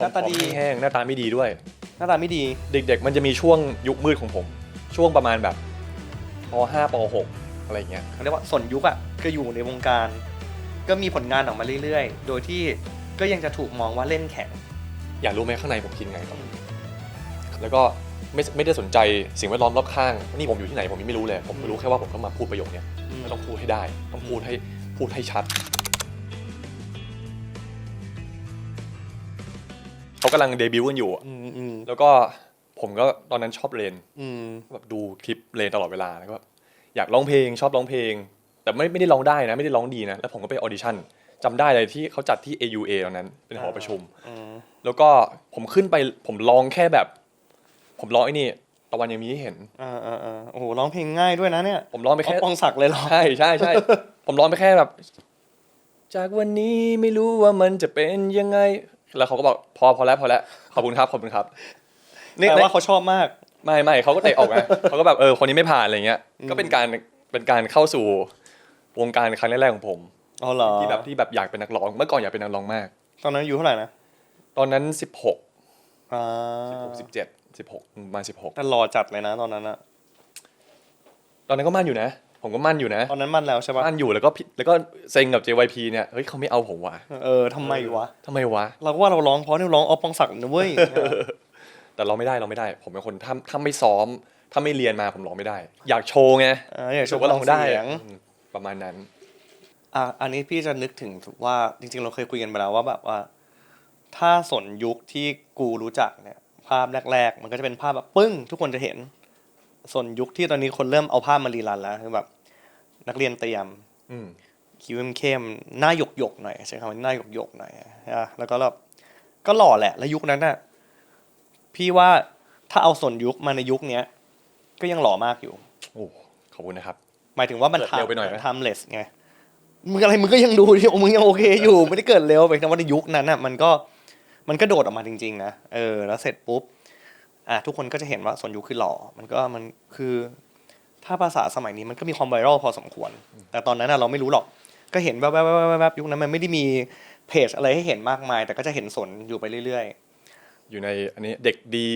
หน้าตาดีแห้งหน้าตาไม่ดีด้วย หน้าตาไม่ดีเด็กๆมันจะมีช่วงยุคมืดของผมช่วงประมาณแบบป .5 ป .6 อะไรเงี้ยเขาเรียกว่าสนยุคอ่ะก็อยู่ในวงการก็มีผลงานออกมาเรื่อยๆโดยที่ก็ยังจะถูกมองว่าเล่นแข็งอยากรู้ไหมข้างในผมคิดไงตอนนั้นแล้วก็ไม่ได้สนใจสิ่งแวดล้อมรอบข้างนี่ผมอยู่ที่ไหนผมยังไม่รู้เลยผมรู้แค่ว่าผมต้องมาพูดประโยคนี้ต้องพูดให้ได้ต้องพูดให้ชัดเขากำลังเดบิวต์กันอยู่แล้วก็ผมก็ตอนนั้นชอบเรนแบบดูคลิปเรนตลอดเวลาแล้วก็อยากร้องเพลงชอบร้องเพลงแต่ไม่ได้ร้องได้นะไม่ได้ร้องดีนะแล้วผมก็ไปออดิชั่นจำได้เลยที่เขาจัดที่ AUA ตอนนั้นเป็นหอประชุมแล้วก็ผมขึ้นไปผมร้องแค่แบบผมร้องไอ้นี่ตะวันยังมีให้เห็นโอ้โหร้องเพลงง่ายด้วยนะเนี่ยผมร้องไปแค่ปองศักดิ์เลยเหรอใช่ผมร้องไปแค่แบบจากวันนี้ไม่รู้ว่ามันจะเป็นยังไงแล้วเขาก็บอกพอแล้วขอบคุณครับแต่ว่าเขาชอบมากไม่เขาก็เตะออกไงเขาก็แบบคนนี้ไม่ผ่านอะไรเงี้ยก็เป็นการเข้าสู่วงการครั้งแรกๆของผมอ๋อเหรอที่แบบอยากเป็นนักร้องเมื่อก่อนอยากเป็นนักร้องมากตอนนั้นอายุเท่าไหร่นะตอนนั้น16 17 16มา16แต่หล่อจัดเลยนะตอนนั้นอะตอนนั้นก็มั่นอยู่นะผมก็มั่นอยู่นะตอนนั้นมั่นแล้วใช่ปะมั่นอยู่แล้วก็เซ็งกับ JYP เนี่ยเฮ้ยเขาไม่เอาผมว่ะทำไมวะเราก็ว่าเราร้องเพราะนี่ร้องออฟปองศักดิ์นะเว้ยแต่เราไม่ได้ผมเป็นคนถ้าไม่ซ้อมถ้าไม่เรียนมาผมร้องไม่ได้อยากโชว์ไงอยากโชว์ว่าร้องได้ประมาณนั้นอันนี้พี่จะนึกถึงว่าจริงๆเราเคยคุยกันไปแล้วว่าแบบว่าถ้าสนยุคที่กูรู้จักเนี่ยภาพแรกๆมันก็จะเป็นภาพแบบปึ้งทุกคนจะเห็นส่วนยุคที่ตอนนี้คนเริ่มเอาภาพมารีรันแล้วคือแบบนักเรียนเตรียมคิ้วเข้มหน้าหยกๆหน่อยใช้คำว่าหน้าหยกๆหน่อยแล้วก็แบบก็หล่อแหละแล้วยุคนั้นน่ะพี่ว่าถ้าเอาส่วนยุคมาในยุคนี้ก็ยังหล่อมากอยู่โอ้ขอบคุณนะครับหมายถึงว่ามันเร็วไปหน่อยไหมtimeless ไงมึงก็ยังดูดิมึงยังโอเคอยู่ไม่ได้เกิดเร็วไปแต่ว่าในยุคนั้นน่ะมันก็โดดออกมาจริงๆนะแล้วเสร็จปุ๊บทุกคนก็จะเห็นว่าส่วนยุคคือหล่อมันคือถ้าภาษาสมัยนี้มันก็มีความไวรัลพอสมควรแต่ตอนนั้นเราไม่รู้หรอกก็เห็นแวบยุคนั้นมันไม่ได้มีเพจอะไรให้เห็นมากมายแต่ก็จะเห็นสนอยู่ไปเรื่อยๆอยู่ในอันนี้เด็กดี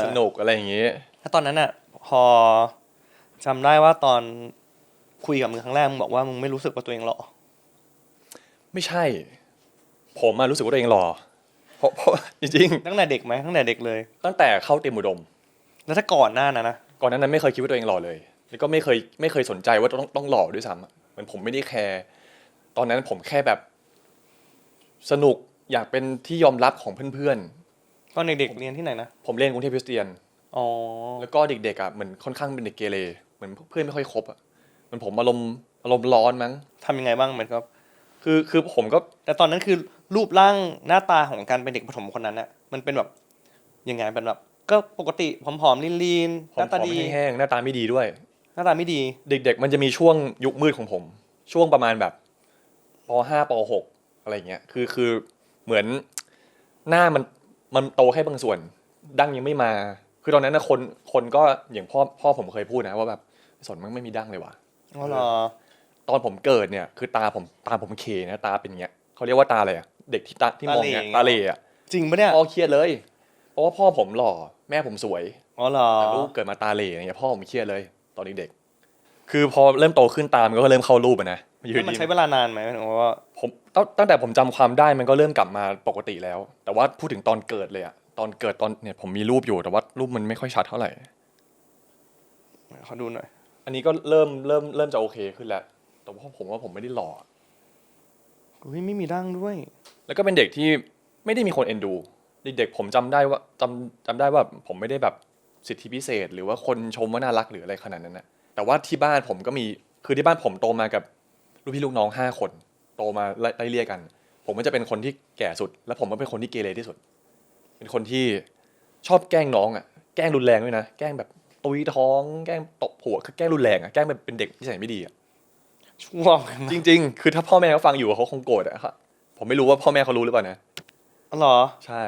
สนุกอะไรอย่างงี้ถ้าตอนนั้นพอจำได้ว่าตอนคุยกับมึงครั้งแรกมึงบอกว่ามึงไม่รู้สึกว่าตัวเองหล่อไม่ใช่ผมรู้สึกว่าตัวเองหล่อเพราะจริงๆตั้งแต่เด็กไหมตั้งแต่เด็กเลยตั้งแต่เข้าเตรียมอุดมแล้วถ้าก่อนหน้านะก่อนนั้นไม่เคยคิดว่าตัวเองหล่อเลยแล้วก็ไม่เคยสนใจว่าต้องหล่อด้วยซ้ำเหมือนผมไม่ได้แคร์ตอนนั้นผมแค่แบบสนุกอยากเป็นที่ยอมรับของเพื่อนๆตอนเด็กๆเรียนที่ไหนนะผมเรียนกรุงเทพคริสเตียนแล้วก็เด็กๆเหมือนค่อนข้างเป็นเด็กเกเรเหมือนเพื่อนไม่ค่อยคบเหมือนผมอารมณ์ร้อนมั้งทำยังไงบ้างเหมือนกับคือผมก็แต่ตอนนั้นคือรูปร่างหน้าตาของการเป็นเด็กประถมคนนั้นมันเป็นแบบยังไงเป็นแบบก็ปกติผอมๆลีนๆหน้าตาดีแห้งหน้าตาไม่ดีด้วยหน้าตาไม่ดีเด็กๆมันจะมีช่วงยุคมืดของผมช่วงประมาณแบบป .5 ป .6 อะไรเงี้ยคือเหมือนหน้ามันโตแค่บางส่วนดั้งยังไม่มาคือตอนนั้นคนก็อย่างพ่อผมเคยพูดนะว่าแบบสนมันไม่มีดั้งเลยว่ะอ๋อเหรอตอนผมเกิดเนี่ยคือตาผมเคนะตาเป็นเงี้ยเขาเรียกว่าตาอะไรเด็กที่มองเนี่ยตาเหล่จริงปะเนี่ยพ่อเครียดเลยเพราะว่าพ่อผมหล่อแม่ผมสวยอ๋อเหรอแต่ลูกเกิดมาตาเหล่อย่างเงี้ยพ่อผมเครียดเลยตอนเด็กคือพอเริ่มโตขึ้นตามันก็เริ่มเข้ารูปนะมันใช้เวลานานไหมว่าผมตั้งแต่ผมจำความได้มันก็เริ่มกลับมาปกติแล้วแต่ว่าพูดถึงตอนเกิดเลยตอนเกิดตอนเนี่ยผมมีรูปอยู่แต่ว่ารูปมันไม่ค่อยชัดเท่าไหร่เขาดูหน่อยอันนี้ก็เริ่มจะโอเคขึ้นแล้วแต่ว่าผมไม่ได้หล่อไม่มีดั้งด้วยแล้วก็เป็นเด็กที่ไม่ได้มีคนเอ็นดูเด็กๆผมจำได้ว่าผมไม่ได้แบบสิทธิพิเศษหรือว่าคนชมว่าน่ารักหรืออะไรขนาดนั้นนะแต่ว่าที่บ้านผมก็มีคือที่บ้านผมโตมากับลูกพี่ลูกน้อง5 คนโตมาไล่เลี่ยกันผมก็จะเป็นคนที่แก่สุดและผมก็เป็นคนที่เกเรที่สุดเป็นคนที่ชอบแกล้งน้องแกล้งรุนแรงด้วยนะแกล้งแบบตุยท้องแกล้งตบหัวคือแกล้งรุนแรงแกล้งแบบเป็นเด็กที่ใส่ไม่ดีช่วงจริงๆคือถ้าพ่อแม่เขาฟังอยู่เขาคงโกรธครับผมไม่รู้ว่าพ่อแม่เขารู้หรือเปล่านะอ๋อเหรอใช่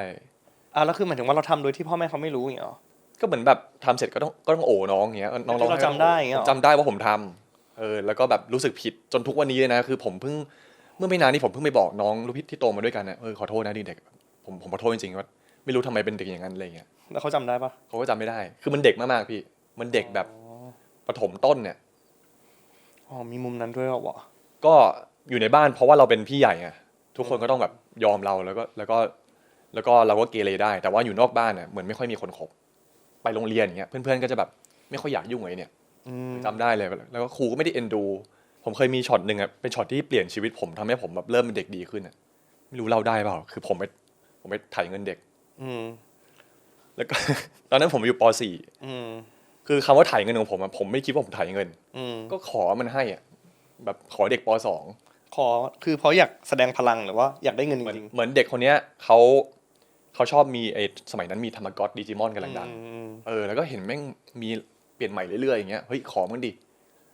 แล้วคือหมายถึงว่าเราทำโดยที่พ่อแม่เขาไม่รู้อย่างเงี้ยก็เหมือนแบบทำเสร็จก็ต้องโอ๋น้องอย่างเงี้ยน้องเราจำได้อย่างเงี้ยจำได้ว่าผมทำแล้วก็แบบรู้สึกผิดจนทุกวันนี้เลยนะคือผมเพิ่งเมื่อไม่นานนี้ผมเพิ่งไปบอกน้องลูกพี่ที่โตมาด้วยกันนะขอโทษนะเด็กผ ผมขอโทษจริงๆว่าไม่รู้ทำไมเป็นเด็กอย่างนั้นอะไรเงี้ย แล้วเขาจำได้ปะเขาก็จำไม่ได้คือมันเด็กมากๆพี่มันเด็กแบบประถมต้นเนี่ยอ๋อมีมุมนั้นด้วยเหรอวะก็อยู่ในบ้านเพราะว่าเราเป็นพี่ใหญ่ไงทุกคนก็ต้องแบบยอมเราแล้วก็เราก็เกเรได้แต่ว่าอยู่นอกบ้านเนี่ยเหมือนไม่ค่อยมีคนคบไปโรงเรียนอย่างเงี้ยเพื่อนๆก็จะแบบไม่ค่อยอยากยุ่งเลยเนี่ยอืมจำได้เลยแล้วก็ครูก็ไม่ได้เอ็นดูผมเคยมีช็อตหนึ่งอ่ะเป็นช็อตที่เปลี่ยนชีวิตผมทำให้ผมแบบเริ่มเป็นเด็กดีขึ้นอ่ะไม่รู้เล่าได้เปล่าคือผมไปถ่ายเงินเด็กอืมแล้วก็ ตอนนั้นผมอยู่ป .4 อืมคือคำว่าถ่ายเงินของผมอะผมไม่คิดว่าผมถ่ายเงินอืมก็ขอมันให้อ่ะแบบขอเด็กป .2 ขอคือเพราะอยากแสดงพลังหรือว่าอยากได้เงินจริงเหมือนเด็กคนเนี้ยเขาชอบมีไอ้สมัยนั้นมีธรรมก๊อตดิจิมอนๆกำลังดังอืมแล้วก็เห็นแม่งมีเปลี่ยนใหม่เรื่อยๆอย่างเงี้ยเฮ้ยขอมันดิ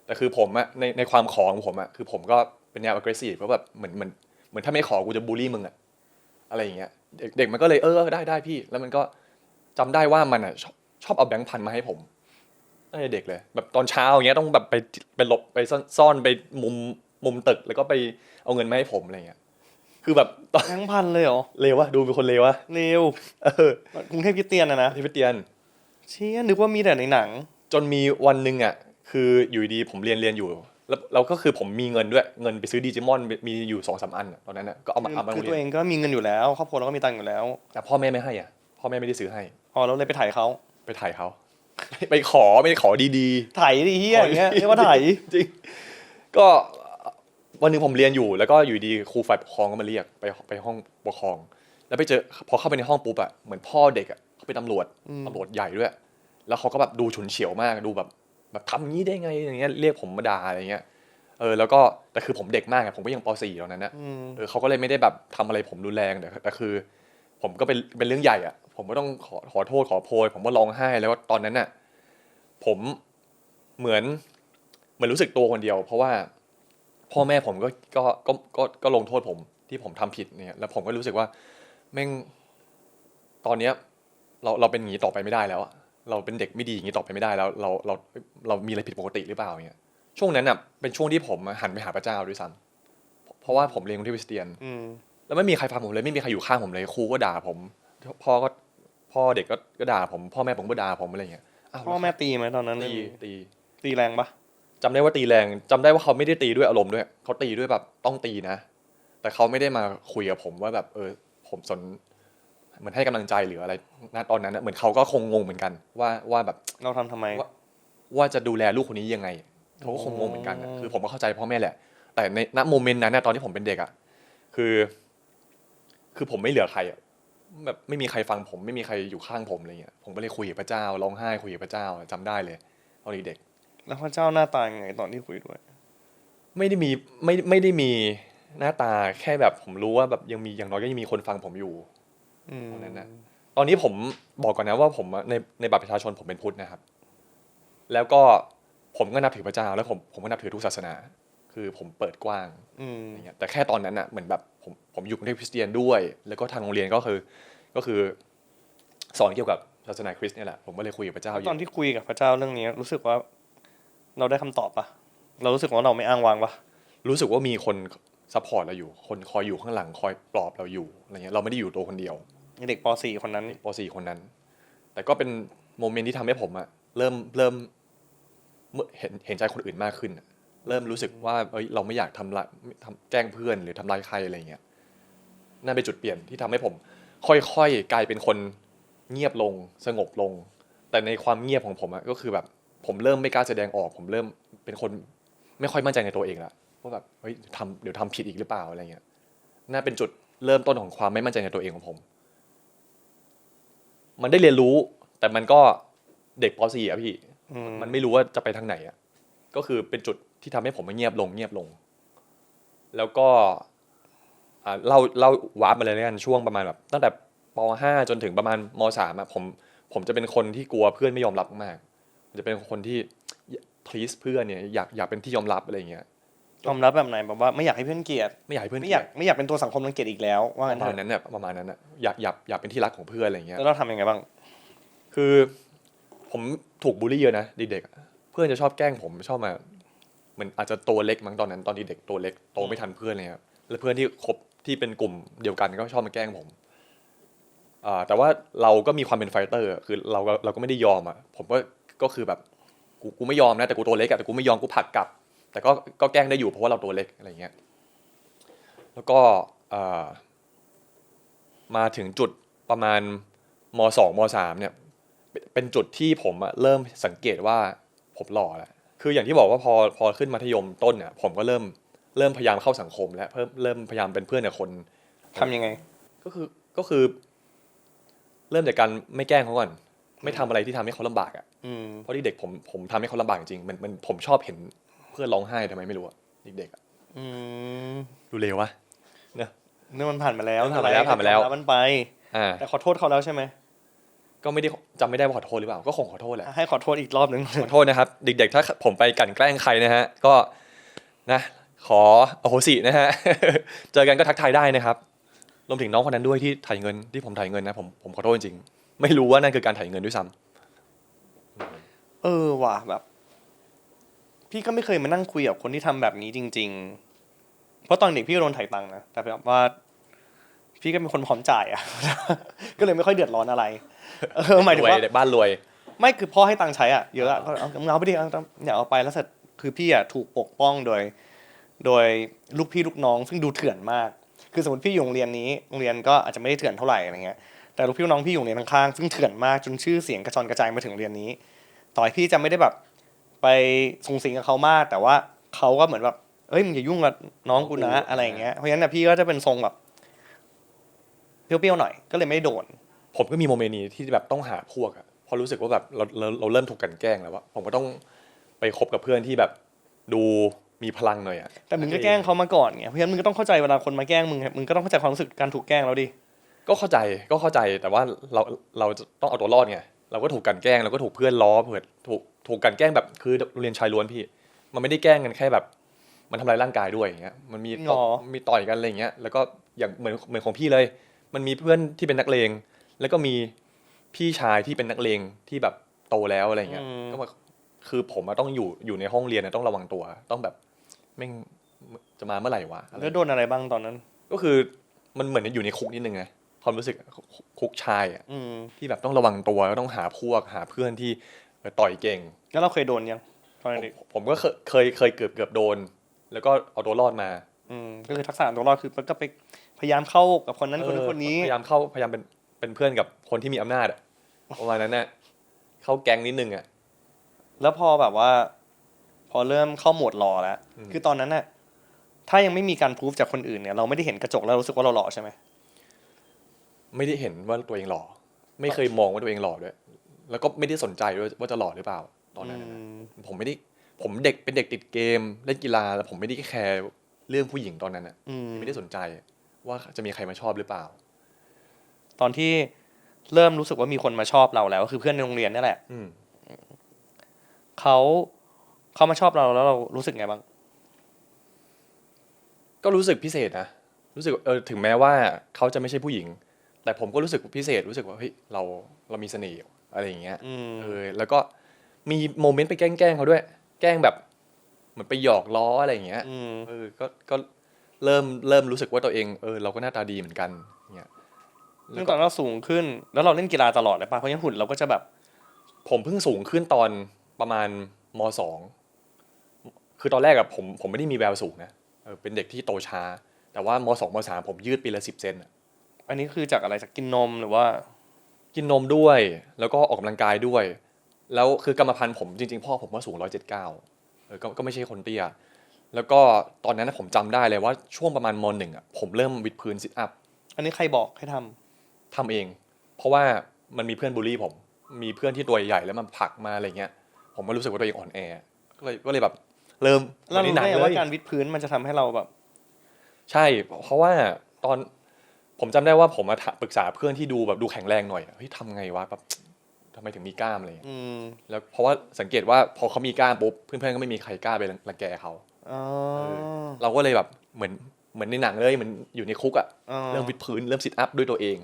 แต่คือผมอะในความขอของผมอะคือผมก็เป็นแนว aggressive เพราะแบบเหมือนถ้าไม่ขอกูจะบูลลี่มึงอะอะไรอย่างเงี้ยเด็กมันก็เลยได้พี่แล้วมันก็จำได้ว่ามันอะชอบเอาแบงค์พันมาให้ผมตั้งแต่เด็กเลยแบบตอนเช้าอย่างเงี้ยต้องแบบไปหลบไปซ่อนไปมุมตึกแล้วก็ไปเอาเงินมาให้ผมอะไรเงี้ยคือแบบตอน แบงค์พันเลยเหรอ เลววะดูเป็นคนเลววะเร็วเออก รุงเทพคริสเตียนนะที่ไปเตียน เชี่ยนึกว่ามีแต่ในหนังจนมีวันหนึ่งอ่ะคืออยู่ดีผมเรียนอยู่แล้วเราก็คือผมมีเงินด้วยเงินไปซื้อดิจิมอนมีอยู่2-3อันอะตอนนั้นอะก็เอามาโรคืองเรียนตัวเองก็มีเงินอยู่แล้วครอบครัวเราก็มีตังค์อยู่แล้วแต่พ่อแม่ไม่ให้อ่ะพ่อแม่ไม่ได้ซื้อให้อ๋อเราเลยไปถ่ายเขา ไปถ่ายเขาไปขอไม่ได้ขอดี ถ่ายดิเฮีๆขอยอย่างเงี้ยเรียกว่าถ่าย จริงก็วันหนึ่งผมเรียนอยู่แล้วก็อยู่ดีครูฝ่ายปกครองก็มาเรียกไปห้องปกครองแล้วไปเจอพอเข้าไปในห้องปุ๊บอะเหมือนพ่อเด็กอะเขาเป็นตำรวจใหญ่ด้วยแล้วเขาก็แบบดูฉุนเฉียวมากดูแบบทำงี้ได้ไงอย่างเงี้ยเรียกผมมาด่าอะไรเงี้ยแล้วก็แต่คือผมเด็กมากอะผมก็ยังป .4 ตอนนั้นนะอืมเขาก็เลยไม่ได้แบบทำอะไรผมรุนแรงแต่คือ ผมก็เป็นเรื่องใหญ่อะผมก็ต้องขอโทษขอโพยผมก็ร้องไห้แล้วก็ตอนนั้นน่ะผมเหมือนรู้สึกตัวคนเดียว เพราะว่าพ่อแม่ผมก็ลงโทษผมที่ผมทำผิดเนี่ยแล้วผมก็รู้สึกว่าแม่งตอนเนี้ยเราเป็นอย่างนี้ต่อไปไม่ได้แล้วอะเราเป็นเด็กไม่ดีอย่างนี้ต่อไปไม่ได้แล้วเรามีอะไรผิดปกติหรือเปล่าเนี่ยช่วงนั้นอ่ะเป็นช่วงที่ผมหันไปหาพระเจ้าด้วยซ้ำเพราะว่าผมเรียนที่คริสเตียน อืมแล้วไม่มีใครฟังผมเลยไม่มีใครอยู่ข้างผมเลยครูก็ด่าผมพ่อก็พ่อเด็กก็ด่าผมพ่อแม่ผมก็ด่าผมอะไรเงี้ยอ้าวพ่อแม่ตีไหมตอนนั้นตีตี ตีแรงปะจำได้ว่าตีแรงจำได้ว่าเขาไม่ได้ตีด้วยอารมณ์ด้วยเขาตีด้วยแบบต้องตีนะแต่เขาไม่ได้มาคุยกับผมว่าแบบผมสนเหมือนให้กำลังใจหรืออะไรณตอนนั้นนะเหมือนเขาก็คงงงเหมือนกันว่าแบบเราทำไมว่าจะดูแลลูกคนนี้ยังไงเขาก็คงงงเหมือนกันนะคือผมก็เข้าใจพ่อแม่แหละแต่ในณโมเมนต์นั้นนะตอนที่ผมเป็นเด็กอ่ะคือ คือผมไม่เหลือใครอะแบบไม่มีใครฟังผมไม่มีใครอยู่ข้างผมอะไรเงี้ยผมก็เลยคุยกับพระเจ้าร้องไห้คุยกับพระเจ้าจำได้เลยตอนเด็กแล้วพระเจ้าหน้าตายังไงตอนที่คุยด้วยไม่ได้มีไม่ได้มีหน้าตาแค่แบบผมรู้ว่าแบบยังมีอย่างน้อยก็ยังมีคนฟังผมอยู่อืมตอนนั้นนะตอนนี้ผมบอกก่อนนะว่าผมอะในบัตรประชาชนผมเป็นพุทธนะครับแล้วก็ผมก็นับถือพระเจ้าแล้วผมก็นับถือทุกศาสนาคือผมเปิดกว้าง อืมอย่างเงี้ยแต่แค่ตอนนั้นอ่ะเหมือนแบบผมอยู่กรุงเทพคริสเตียนด้วยแล้วก็ทางโรงเรียนก็คือสอนเกี่ยวกับศาสนาคริสต์เนี่ยแหละผมก็เลยคุยกับพระเจ้าแล้วเยอะตอนที่คุยกับพระเจ้าเรื่องนี้รู้สึกว่าเราได้คำตอบปะเรารู้สึกว่าเราไม่อ้างว้างปะรู้สึกว่ามีคนซัพพอร์ตเราอยู่คนคอยอยู่ข้างหลังคอยปลอบเราอยู่อะไรเงี้ยเราไม่ได้อยู่ตัวคนเดียวเด็กป .4 คนนั้นป .4 คนนั้นแต่ก็เป็นโมเมนต์ที่ทำให้ผมอะเริ่มเห็นใจคนอื่นมากขึ้นอะเริ่มรู้สึกว่าเราไม่อยากแกล้งเพื่อนหรือทำร้ายใครอะไรเงี้ยนั่นเป็นจุดเปลี่ยนที่ทำให้ผมค่อยๆกลายเป็นคนเงียบลงสงบลงแต่ในความเงียบของผมอะก็คือแบบผมเริ่มไม่กล้าแสดงออกผมเริ่มเป็นคนไม่ค่อยมั่นใจในตัวเองละว่าแบบเดี๋ยวทำผิดอีกหรือเปล่าอะไรเงี้ยน่าเป็นจุดเริ่มต้นของความไม่มั่นใจในตัวเองของผมมันได้เรียนรู้แต่มันก็เด็กป .4 อะพี่มันไม่รู้ว่าจะไปทางไหนอะก็คือเป็นจุดที่ทำให้ผมเงียบลงแล้วก็เล่าวาร์ปมาเลยแล้วกันช่วงประมาณแบบตั้งแต่ป .5 จนถึงประมาณม .3 อะผมจะเป็นคนที่กลัวเพื่อนไม่ยอมรับมากจะเป็นคนที่ please เพื่อนเนี่ยอยากเป็นที่ยอมรับอะไรเงี้ยยอมรับแบบไหนแบบว่าไม่อยากให้เพื่อนเกลียดไม่อยากให้เพื่อนไม่อยากเป็นตัวสังคมรังเกียจอีกแล้วว่าปงั้นเถอะระมาณนั้นเนี่ยประมาณนั้นอะอยากเป็นที่รักของเพื่อนอะไรเงี้ยแล้วเราทำยังไงบ้างคือผมถูกบูลลี่เยอะนะเด็กๆเพื่อนจะชอบแกล้งผมชอบมาเหมือนอาจจะตัวเล็กมั้งตอนนั้นตอนเด็กตัวเล็กโตไม่ทันเพื่อนเลยครับแล้วเพื่อนที่คบที่เป็นกลุ่มเดียวกันก็ชอบมาแกล้งผม แต่ว่าเราก็มีความเป็นไฟเตอร์คือเราก็ไม่ได้ยอมอ่ะผมก็คือแบบกูไม่ยอมนะแต่กูตัวเล็กอ่ะแต่กูไม่ยอมกูผลักกลับ แต่ก็แกล้งได้อยู่เพราะว่าเราตัวเล็กอะไรเงี้ยแล้วก็มาถึงจุดประมาณม.2 ม.3เนี่ยเป็นจุดที่ผมอะเริ่มสังเกตว่าผมหล่อแล้วคืออย่างที่บอกว่าพอขึ้นมัธยมต้นเนี่ยผมก็เริ่มพยายามเข้าสังคมแล้วเริ่มพยายามเป็นเพื่อนกับคน ทำยังไงก็คือเริ่มจากการไม่แกล้งเขาก่อนไม่ทำอะไรที่ทำให้เขาลำบากอ่ะเพราะที่เด็กผมทำให้เขาลำบากจริงๆมันผมชอบเห็นเพื่อนร้องไห้ทำไมไม่รู้อ่ะเด็กๆอ่ะดูเลววะเนอะ นี่มันผ่านมาแล้ว ผ่านมาแล้วมันไปแต่ขอโทษเขาแล้วใช่ไหมก็ไม่ได้จำไม่ได้ว่าขอโทษหรือเปล่าก็คงขอโทษแหละให้ขอโทษอีกรอบหนึ่งขอโทษนะครับเด็กๆถ้าผมไปกลั่นแกล้งใครนะฮะก็นะขออโหสินะฮะ เจอกันก็ทักทายได้นะครับรวมถึงน้องคนนั้นด้วยที่ถ่ายเงินที่ผมถ่ายเงินนะผมขอโทษจริงๆไม่รู้ว่านั่นคือการถ่ายเงินด้วยซ้ำว่ะแบบพี่ก็ไม่เคยมานั่งคุยกับคนที่ทำแบบนี้จริงๆเพราะตอนเด็กพี่ก็โดนถ่ายตังค์นะแต่แบบว่าพี่ก็เป็นคนพร้อมจ่ายอ่ะ ก็เลยไม่ค่อยเดือดร้อนอะไรหมายถึงว่าบ้านรวยไม่คือพ่อให้ตังค์ใช้อ่ะเยอะอ่ะก็เอาไปดิอย่าเอาไปแล้วเสร็จคือพี่อ่ะถูกปกป้องโดยลูกพี่ลูกน้องซึ่งดูเถื่อนมากคือสมมติพี่อยู่โรงเรียนนี้โรงเรียนก็อาจจะไม่ได้เถื่อนเท่าไหร่อะไรเงี้ยแต่ลูกพี่ลูกน้องพี่อยู่โรงเรียนข้างๆซึ่งเถื่อนมากจนชื่อเสียงกระจรกระจายมาถึงโรงเรียนนี้ต่อให้พี่จะไม่ได้แบบไปส่งสิงกับเขามากแต่ว่าเขาก็เหมือนแบบเอ้ยมึงอย่ายุ่งกับน้องกูนะอะไรอย่างเงี้ยเพราะฉะนั้นพี่ก็จะเป็นทรงแบบเปรี้ยวๆหน่อยก็เลยไม่โดนผมก็มีโมเมนต์นี้ที่แบบต้องหาพวกอะพอรู้สึกว่าแบบเราเริ่มถูกกลั่นแกล้งแล้วว่าผมก็ต้องไปคบกับเพื่อนที่แบบดูมีพลังหน่อยอะแต่มึงก็แกล้งเขามาก่อนไงเพราะฉะนั้นมึงก็ต้องเข้าใจเวลาคนมาแกล้งมึงก็ต้องเข้าใจความรู้สึกการถูกแกล้งแล้วดิก็เข้าใจแต่ว่าเราจะต้องเอาตัวรอดไงเราก็ถูกกลั่นแกล้งเราก็ถูกเพื่อนล้อเผื่อถูกกลั่นแกล้งแบบคือโรงเรียนชายล้วนพี่มันไม่ได้แกล้งกันแค่แบบมันทำลายร่างกายด้วยอย่างเงี้ยมันมีต่อยกันอะไรอย่างเงี้ยแล้วก็อย่างเหมือนของพี่เลยมันมีเพื่อนที่เป็นนักเลงแล้วก็มีพี่ชายที่เป็นนักเลงที่แบบโตแล้วอะไรเงี้ยก็มาคือผมต้องอยู่ในห้องเรียนต้องระวังตัวต้องแบบแม่งจะมาเมื่อไหร่วะแล้วโดนอะไรบ้างตอนนั้นก็คือมันเหมือนอยู่ในคุกนิดนึงไงความรู้สึกคุกชายอ่ะที่แบบต้องระวังตัวต้องหาพวกหาเพื่อนที่ต่อยเก่งแล้วเราเคยโดนยังตอนเด็กผมก็เคยเกือบโดนแล้วก็เอาตัวรอดมาก็คือทักษะตัวรอดคือก็ไปพยายามเข้ากับคนนั้นคนนี้พยายามเป็นเพื่อนกับคนที่มีอำนาจอ่ะประมาณนั้นน่ะเข้าแก๊งนิดนึงอ่ะแล้วพอแบบว่าพอเริ่มเข้าโหมดหล่อแล้วคือตอนนั้นน่ะถ้ายังไม่มีการพิสูจจากคนอื่นเนี่ยเราไม่ได้เห็นกระจกแล้วรู้สึกว่าเราหล่อใช่ไหมไม่ได้เห็นว่าตัวเองหล่อไม่เคยมองว่าตัวเองหล่อด้วยแล้วก็ไม่ได้สนใจด้วยว่าจะหล่อหรือเปล่าตอนนั้นผมไม่ได้ผมเป็นเด็กติดเกมเล่นกีฬาแล้วผมไม่ได้แคร์เรื่องผู้หญิงตอนนั้นอ่ะไม่ได้สนใจว่าจะมีใครมาชอบหรือเปล่าตอนที่เริ่มรู้สึกว่ามีคนมาชอบเราแล้วคือเพื่อนในโรงเรียนนี่แหละเขามาชอบเราแล้วเรารู้สึกไงบ้างก็รู้สึกพิเศษนะรู้สึกถึงแม้ว่าเขาจะไม่ใช่ผู้หญิงแต่ผมก็รู้สึกพิเศษรู้สึกว่าเฮ้ยเรามีเสน่ห์อะไรอย่างเงี้ยแล้วก็มีโมเมนต์ไปแกล้งเขาด้วยแกล้งแบบเหมือนไปหยอกล้ออะไรอย่างเงี้ยก็เริ่มรู้สึกว่าตัวเองเราก็หน้าตาดีเหมือนกันเงี้ยเรื่องตอนเราสูงขึ้นแล้วเราเล่นกีฬาตลอดเลยป่ะเพราะงั้นหุ่นเราก็จะแบบผมเพิ่งสูงขึ้นตอนประมาณม.2คือตอนแรกผมไม่ได้มีแววสูงนะเป็นเด็กที่โตช้าแต่ว่าม.2 ม.3ผมยืดปีละ10 เซนอันนี้คือจากอะไรจากกินนมหรือว่ากินนมด้วยแล้วก็ออกกำลังกายด้วยแล้วคือกรรมพันธุ์ผมจริงๆพ่อผมว่าสูง179ก็ไม่ใช่คนเตี้ยแล้วก็ตอนนั้นผมจำได้เลยว่าช่วงประมาณม.1ผมเริ่มวิดพื้นซิทอัพอันนี้ใครบอกให้ทำเองเพราะว่ามันมีเพื่อนบูลลี่ผมมีเพื่อนที่ตัวใหญ่แล้วมันผลักมาอะไรเงี้ยผมก็รู้สึกว่าตัวเองอ่อนแอก็เลยแบบเริ่มเรารู้ได้ว่าการวิดพื้นมันจะทำให้เราแบบใช่เพราะว่าตอนผมจำได้ว่าผมมาปรึกษาเพื่อนที่ดูแข็งแรงหน่อยเฮ้ยทำไงวะแบบทำไมถึงมีกล้ามอะไรแล้วเพราะว่าสังเกตว่าพอเขามีกล้ามปุ๊บเพื่อนๆก็ไม่มีใครกล้าไปรังแกเขาเราก็เลยแบบเหมือนในหนังเลยเหมือนอยู่ในคุกอ่ะเริ่มวิดพื้นเริ่มซิทอัพด้วยตัวเอง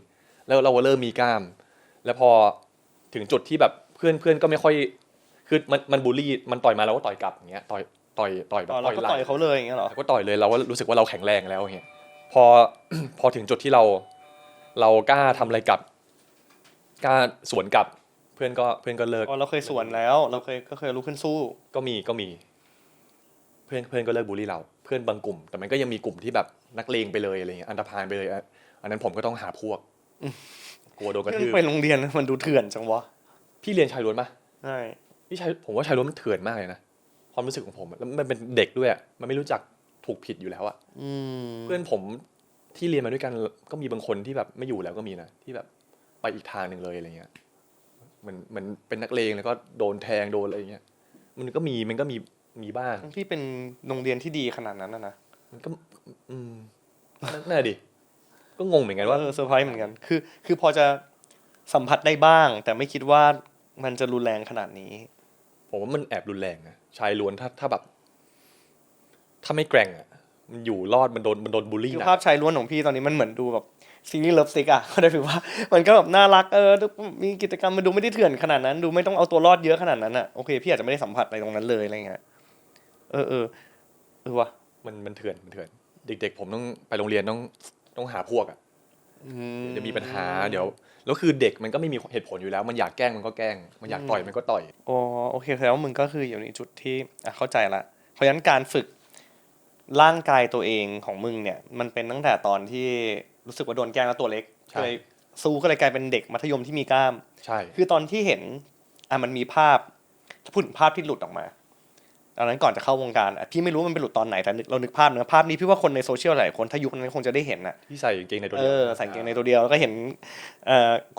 แล้วเราก็เริ่มมีกล้ามแล้วพอถึงจุดที่แบบเพื่อนก็ไม่ค่อยคือมันบูลลี่มันต่อยมาเราก็ต่อยกลับอย่างเงี้ยต่อยแบบเราก็ต่อยเขาเลยอย่างเงี้ยหรอก็ต่อยเลยเราก็รู้สึกว่าเราแข็งแรงแล้วอย่างเงี้ยพอถึงจุดที่เรากล้าทำอะไรกับ กล้าสวนกลับเพื่อนก็เลิก อ๋อเราเคยสวนแล้วเราเคยลุกขึ้นสู้ก็มีเพื่อนก็เลิกบูลลี่เราเพื่อนบางกลุ่ม แต่มันก็ยังมีกลุ่มที่แบบนักเลงไปเลยอะไรเงี้ยอันธพาลไปเลยอันนั้นผมก็ต้องหาพวกกลัวโดนกระทืบไปโรงเรียนมันดูเถื่อนจังวะพี่เรียนชายล้วนปะใช่ผมว่าชายล้วนมันเถื่อนมากเลยนะความรู้สึกของผมแล้วมันเป็นเด็กด้วยมันไม่รู้จักถูกผิดอยู่แล้วอะเพื่อนผมที่เรียนมาด้วยกันก็มีบางคนที่แบบไม่อยู่แล้วก็มีนะที่แบบไปอีกทางหนึ่งเลยอะไรเงี้ยเหมือนเป็นนักเลงแล้วก็โดนแทงโดนอะไรเงี้ยมันก็มีบ้าง พี่เป็นโรงเรียนที่ดีขนาดนั้นนะมันก็อืมน่าดิก็งงเหมือนกันว่าเซอร์ไพรส์เหมือนกันคือพอจะสัมผัสได้บ้าง แต่ไม่คิดว่ามันจะรุนแรงขนาดนี้ผมว่ามันแอบรุนแรงนะชายล้วนถ้าแบบ ถ้าไม่แกร่งอ่ะมันอยู่รอดมันโดนบูลลี่คือนะภาพชายล้วนของพี่ตอนนี้มันเหมือนดูแบบซีรีส์เลิฟซิกอ่ะก็ได้ถือว่ามันก็แบบน่ารักมีกิจกรรมมันดูไม่ได้เถื่อนขนาดนั้นดูไม่ต้องเอาตัวรอดเยอะขนาดนั้นอ่ะโอเคพี่อาจจะไม่ได้สัมผัสอะไรตรงนั้นเลยอะไรเงี้ยว่ะมันเถื่อนเด็กๆผมต้องไปโรงเรียนต้องหาพวกอ่ะจะมีปัญหาเดี๋ยวแล้วคือเด็กมันก็ไม่มีเหตุผลอยู่แล้ว มันอยากแกล้งมันก็แกล้งมันอยากต่อยมันก็ต่อยอ๋อโอเคแสดงว่ามึงก็คืออยู่ในจุดที่เข้าใจละเพราะฉะนั้นการฝึกร่างกายตัวเองของมึงเนี่ยมันเป็นตั้งแต่ตอนที่รู้สึกว่าโดนแกล้งแล้วตัวเล็กก็เลยสู้ก็เลยกลายเป็นเด็กมัธยมที่มีกล้ามใช่คือตอนที่เห็นมันมีภาพถ้าพูดถึงภาพที่หลุดออกมาตอนนั้นก่อนจะเข้าวงการพี่ไม่รู้มันเป็นหลุดตอนไหนแต่เรานึกภาพเนื้อภาพนี้พี่ว่าคนในโซเชียลหลายคนถ้ายุคนั้นคงจะได้เห็นน่ะที่ใส่กางเกงในตัวเดียวใส่กางเกงในตัวเดียวแล้วก็เห็น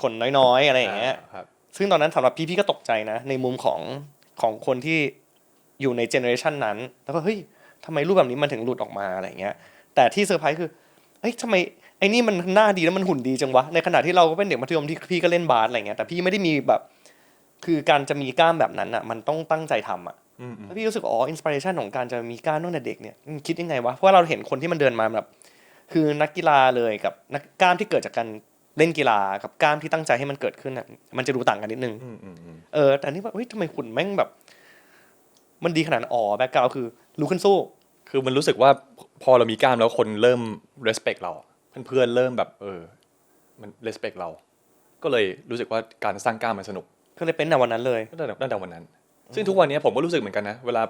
ขนน้อยๆอะไรอย่างเงี้ยครับซึ่งตอนนั้นสำหรับพี่ก็ตกใจนะในมุมของคนที่อยู่ในเจเนอเรชันนั้นแล้วก็เฮ้ยทำไมรูปแบบนี้มันถึงหลุดออกมาอะไรเงี้ยแต่ที่เซอร์ไพรส์คือเฮ้ยทำไมไอ้นี่มันหน้าดีแล้วมันหุ่นดีจังวะในขณะที่เราก็เป็นเด็กมัธยมที่พี่ก็เล่นบาสอะไรเงี้ยแต่พี่ไม่ได้มีแบบคือการจะมีกล้ามแบบนั้นอ่ะมันต้องตั้งใจทำอ่ะแล้วพี่รู้สึกอินสปิเรชันของการจะมีกล้ามตั้งแต่เด็กเนี่ยคิดยังไงวะเพราะว่าเราเห็นคนที่มันเดินมาแบบคือนักกีฬาเลยกับนักกล้ามที่เกิดจากการเล่นกีฬากับกล้ามที่ตั้งใจให้มันเกิดขึ้นอ่ะมันจะดูต่างกันนิดนึงแต่นี่ว่าเฮ้ยทำไมหุ่นแม่งแบบมันดีขนาดแบ็คกราวด์คือลุกขึ้นสู้คือมันรู้สึกว่าพอเรามีกล้ามแล้วคนเริ่ม respect เราเพื่อนๆเริ่มแบบมัน respect เราก็เลยรู้สึกว่าการสร้างกล้ามมันสนุกก็เลยเป็นในวันนั้นเลยตั้งแต่วันนั้นซึ่งทุกวันนี้ผมก็รู้สึกเหมือนกันนะเวลา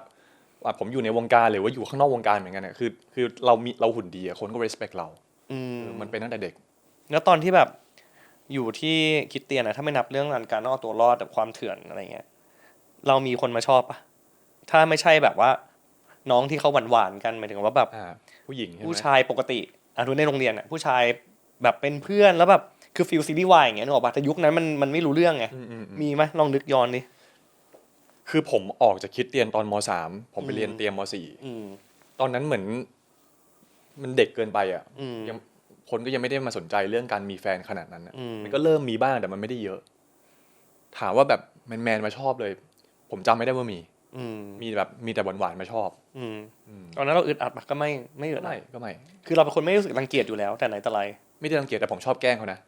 ผมอยู่ในวงการหรือว่าอยู่ข้างนอกวงการเหมือนกันเนี่ยคือเราหุ่นดีคนก็ respect เรามันเป็นตั้งแต่เด็กแล้วตอนที่แบบอยู่ที่คริสเตียนนะถ้าไม่นับเรื่องการเอาตัวรอดกับความเถื่อนอะไรเงี้ยเรามีคนมาชอบปะถ้าไม่ใช่แบบว่าน้องที่เขาหวานๆกันหมายถึงว่าแบบผู้หญิงใช่ไหมผู้ชายปกติดูในโรงเรียนอ่ะผู้ชายแบบเป็นเพื่อนแล้วแบบคือฟิลซีรีส์วายอย่างเงี้ยนึกออกปะแต่ยุคนั้นมันไม่รู้เรื่องไงมีไหมลองนึกย้อนดิคือผมออกจากคริสเตียนตอนม.3 ผมไปเรียนเตรียมม.4 ตอนนั้นเหมือนมันเด็กเกินไปอ่ะยังคนก็ยังไม่ได้มาสนใจเรื่องการมีแฟนขนาดนั้นมันก็เริ่มมีบ้างแต่มันไม่ได้เยอะ ถามว่าแบบแมนมาชอบเลย ผมจำไม่ได้ว่ามีแบบมีแต่หวานๆมาชอบตอนนั้นเราอึดอัดปะก็ไม่อึดอัดก็ไม่ คือเราเป็นคนไม่รู้สึกรังเกียจอยู่แล้วแต่ไหนแต่ไรไม่ได้รังเกียจแต่ผมชอบแกล้งเขานะ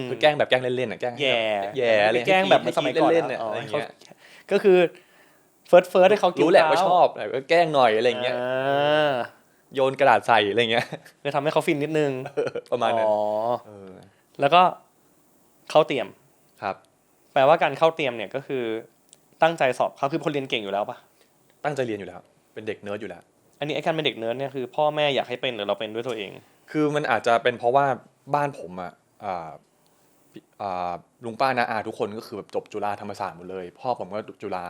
คือแกล้งแบบแกล้งเล่นๆอ่ะแกล้งแย่อะไรแกล้งแบบสมัยก่อนเล่นๆอะไรอย่างเงี้ยก็คือเฟิร์สให้เขารู้แหละว่าชอบก็แกล้งหน่อยอะไรเงี้ยโยนกระดาษใส่อะไรเงี้ยจะทำให้เขาฟินนิดนึงประมาณนั้นแล้วก็เข้าเตรียมครับแปลว่าการเข้าเตรียมเนี่ยก็คือตั้งใจสอบเขาคือคนเรียนเก่งอยู่แล้วปะตั้งใจเรียนอยู่แล้วเป็นเด็กเนิร์ดอยู่แล้วอันนี้ไอ้การเป็นเด็กเนิร์ดเนี่ยคือพ่อแม่อยากให้เป็นหรือเราเป็นด้วยตัวเองคือมันอาจจะเป็นเพราะว่าบ้านผมลุงป้าน้าอาทุกคนก็คือแบบจบจุฬาธรรมศาสตร์หมดเลยพ่อผมก็จุฬา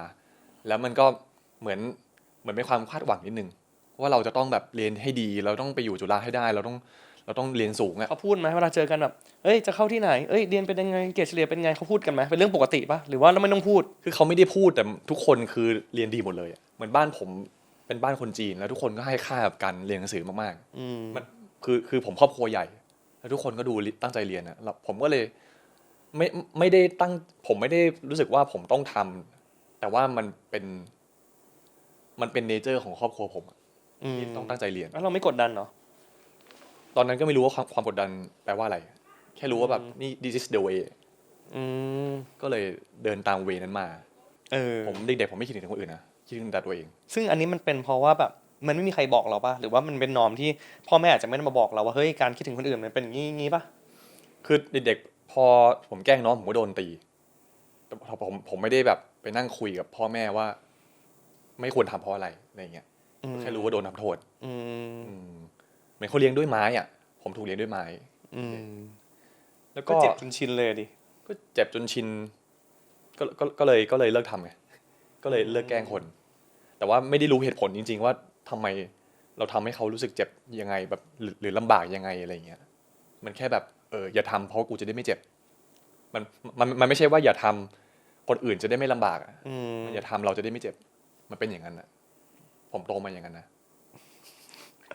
แล้วมันก็เหมือนเป็นความคาดหวังนิดนึงว่าเราจะต้องแบบเรียนให้ดีเราต้องไปอยู่จุฬาให้ได้เราต้องเรียนสูงอ่ะเขาพูดไหมเวลาเจอกันแบบเอ้ยจะเข้าที่ไหนเอ้ยเรียนเป็นยังไงเกรดเฉลี่ยเป็นไงเขาพูดกันไหมเป็นเรื่องปกติปะหรือว่าเราไม่ต้องพูดคือเขาไม่ได้พูดแต่ทุกคนคือเรียนดีหมดเลยเหมือนบ้านผมเป็นบ้านคนจีนแล้วทุกคนก็ให้ค่ากับการเรียนหนังสือมากๆมันคือผมครอบครัวใหญ่แล้วทุกคนก็ดูตั้งใจเรียนนะผมก็เลยไม่ได้ผมไม่ได้รู้สึกว่าผมต้องทำแต่ว่ามันเป็นเนเจอร์ของครอบครัวผมที่ต้องตั้งใจเรียนแล้วเราไม่กดดันเนาะตอนนั้นก็ไม่รู้ว่าความกดดันแปลว่าอะไรแค่รู้ว่าแบบนี่ this is the way ก็เลยเดินตามเวนั้นมาผมเด็กๆผมไม่คิดถึงคนอื่นนะคิดถึงแต่ตัวเองซึ่งอันนี้มันเป็นเพราะว่าแบบมันไม่มีใครบอกเราป่ะหรือว่ามันเป็นนอร์มที่พ่อแม่อาจจะไม่ได้มาบอกเราว่าเฮ้ยการคิดถึงคนอื่นมันเป็นงี้ป่ะคือเด็ก พอผมแกล้งน้องผมก็โดนตีแต่ผมไม่ได้แบบไปนั่งคุยกับพ่อแม่ว่า ไม่ควรทำเพราะอะไรอะไรเงี้ยแค่รู้ว่าโดนทำโทษ อืม อืมเหมือนเขาเลี้ยงด้วยไม้อ่ะ ผมถูกเลี้ยงด้วยไม้ อืม แล้ว ก็ ก็ เจ็บจนชินเลยดิ ก็เจ็บจนชินก็เลยเลิกทำไงก็เลยเลิกแกล้งคน แต่ว่าไม่ได้รู้เหตุผลจริงๆว่าทำไมเราทำให้เขารู้สึกเจ็บยังไงแบบหรือลำบากยังไงอะไรเงี้ยมันแค่แบบอย่าทำเพราะกูจะได้ไม่เจ็บมันมันไม่ใช่ว่าอย่าทำคนอื่นจะได้ไม่ลำบากอะ อืม อย่าทำเราจะได้ไม่เจ็บมันเป็นอย่างนั้นนะผมโตมาอย่างนั้นนะ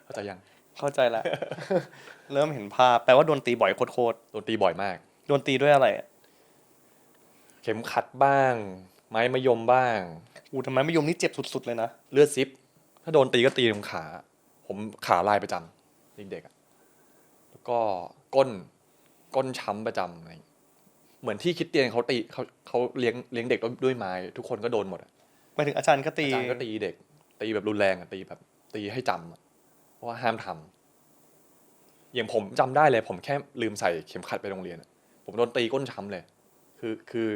เข้าใจยัง เข้าใจแล้ว เริ่มเห็นภาพแปลว่าโดนตีบ่อยโคตร โดนตีบ่อยมาก ๆโดนตีด้วยอะไรอะ เข็มขัดบ้าง ไม้มะยมบ้าง ทำไมไม่ยมนี่เจ็บสุดๆเลยนะ เลือดซิปถ้าโดนตีก็ตีตรงขา ผมขาลายประจำเด็กๆอะแล้วก็ก้นช้ำประจำอะไรอย่างเงี้ยเหมือนที่คริดเตียนเขาตีเขาเลี้ยงเด็กด้วยไม้ ทุกคนก็โดนหมดอะ หมายถึงอาจารย์ก็ตี อาจารย์ก็ตีเด็ก ตีแบบรุนแรงอะตีแบบตีให้จำอะเพราะว่าห้ามทำอย่างผมจำได้เลย ผมแค่ลืมใส่เข็มขัดไปโรงเรียนอะผมโดนตีก้นช้ำเลย คือ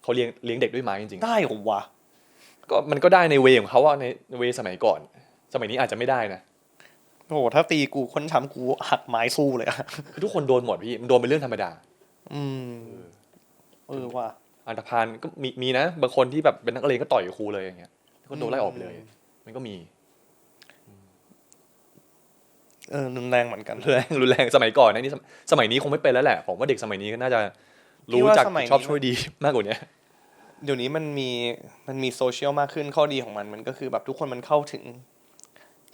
เขาเลี้ยงเด็กด้วยไม้จริงๆ ได้เหรอวะ ก็มันก็ได้ในเวของเขาอะในเวสมัยก่อน สมัยนี้อาจจะไม่ได้นะ โอ้โหถ้าตีกูค้นช้ำกูหักไม้สู้เลยอะ คือทุกคนโดนหมดพี่มันโดนเป็นเรื่องธรรมดา อืม ว่ะ อันธพาลก็มีนะบางคนที่แบบเป็นนักเรียนก็ต่อยกับครูเลยอย่างเงี้ยก็โดนไล่ออกไปเลย มันก็มี รุนแรงเหมือนกัน รุนแรงสมัยก่อนนะนี่สมัยนี้คงไม่เป็นแล้วแหละผมว่าเด็กสมัยนี้ก็น่าจะ พี่ รู้ ว่า จัก สมัยนี้ ชอบช่วยดี มากกว่านี้ เดี๋ยวนี้มันมีโซเชียลมากขึ้นข้อดีของมันก็คือแบบทุกคนมันเข้าถึง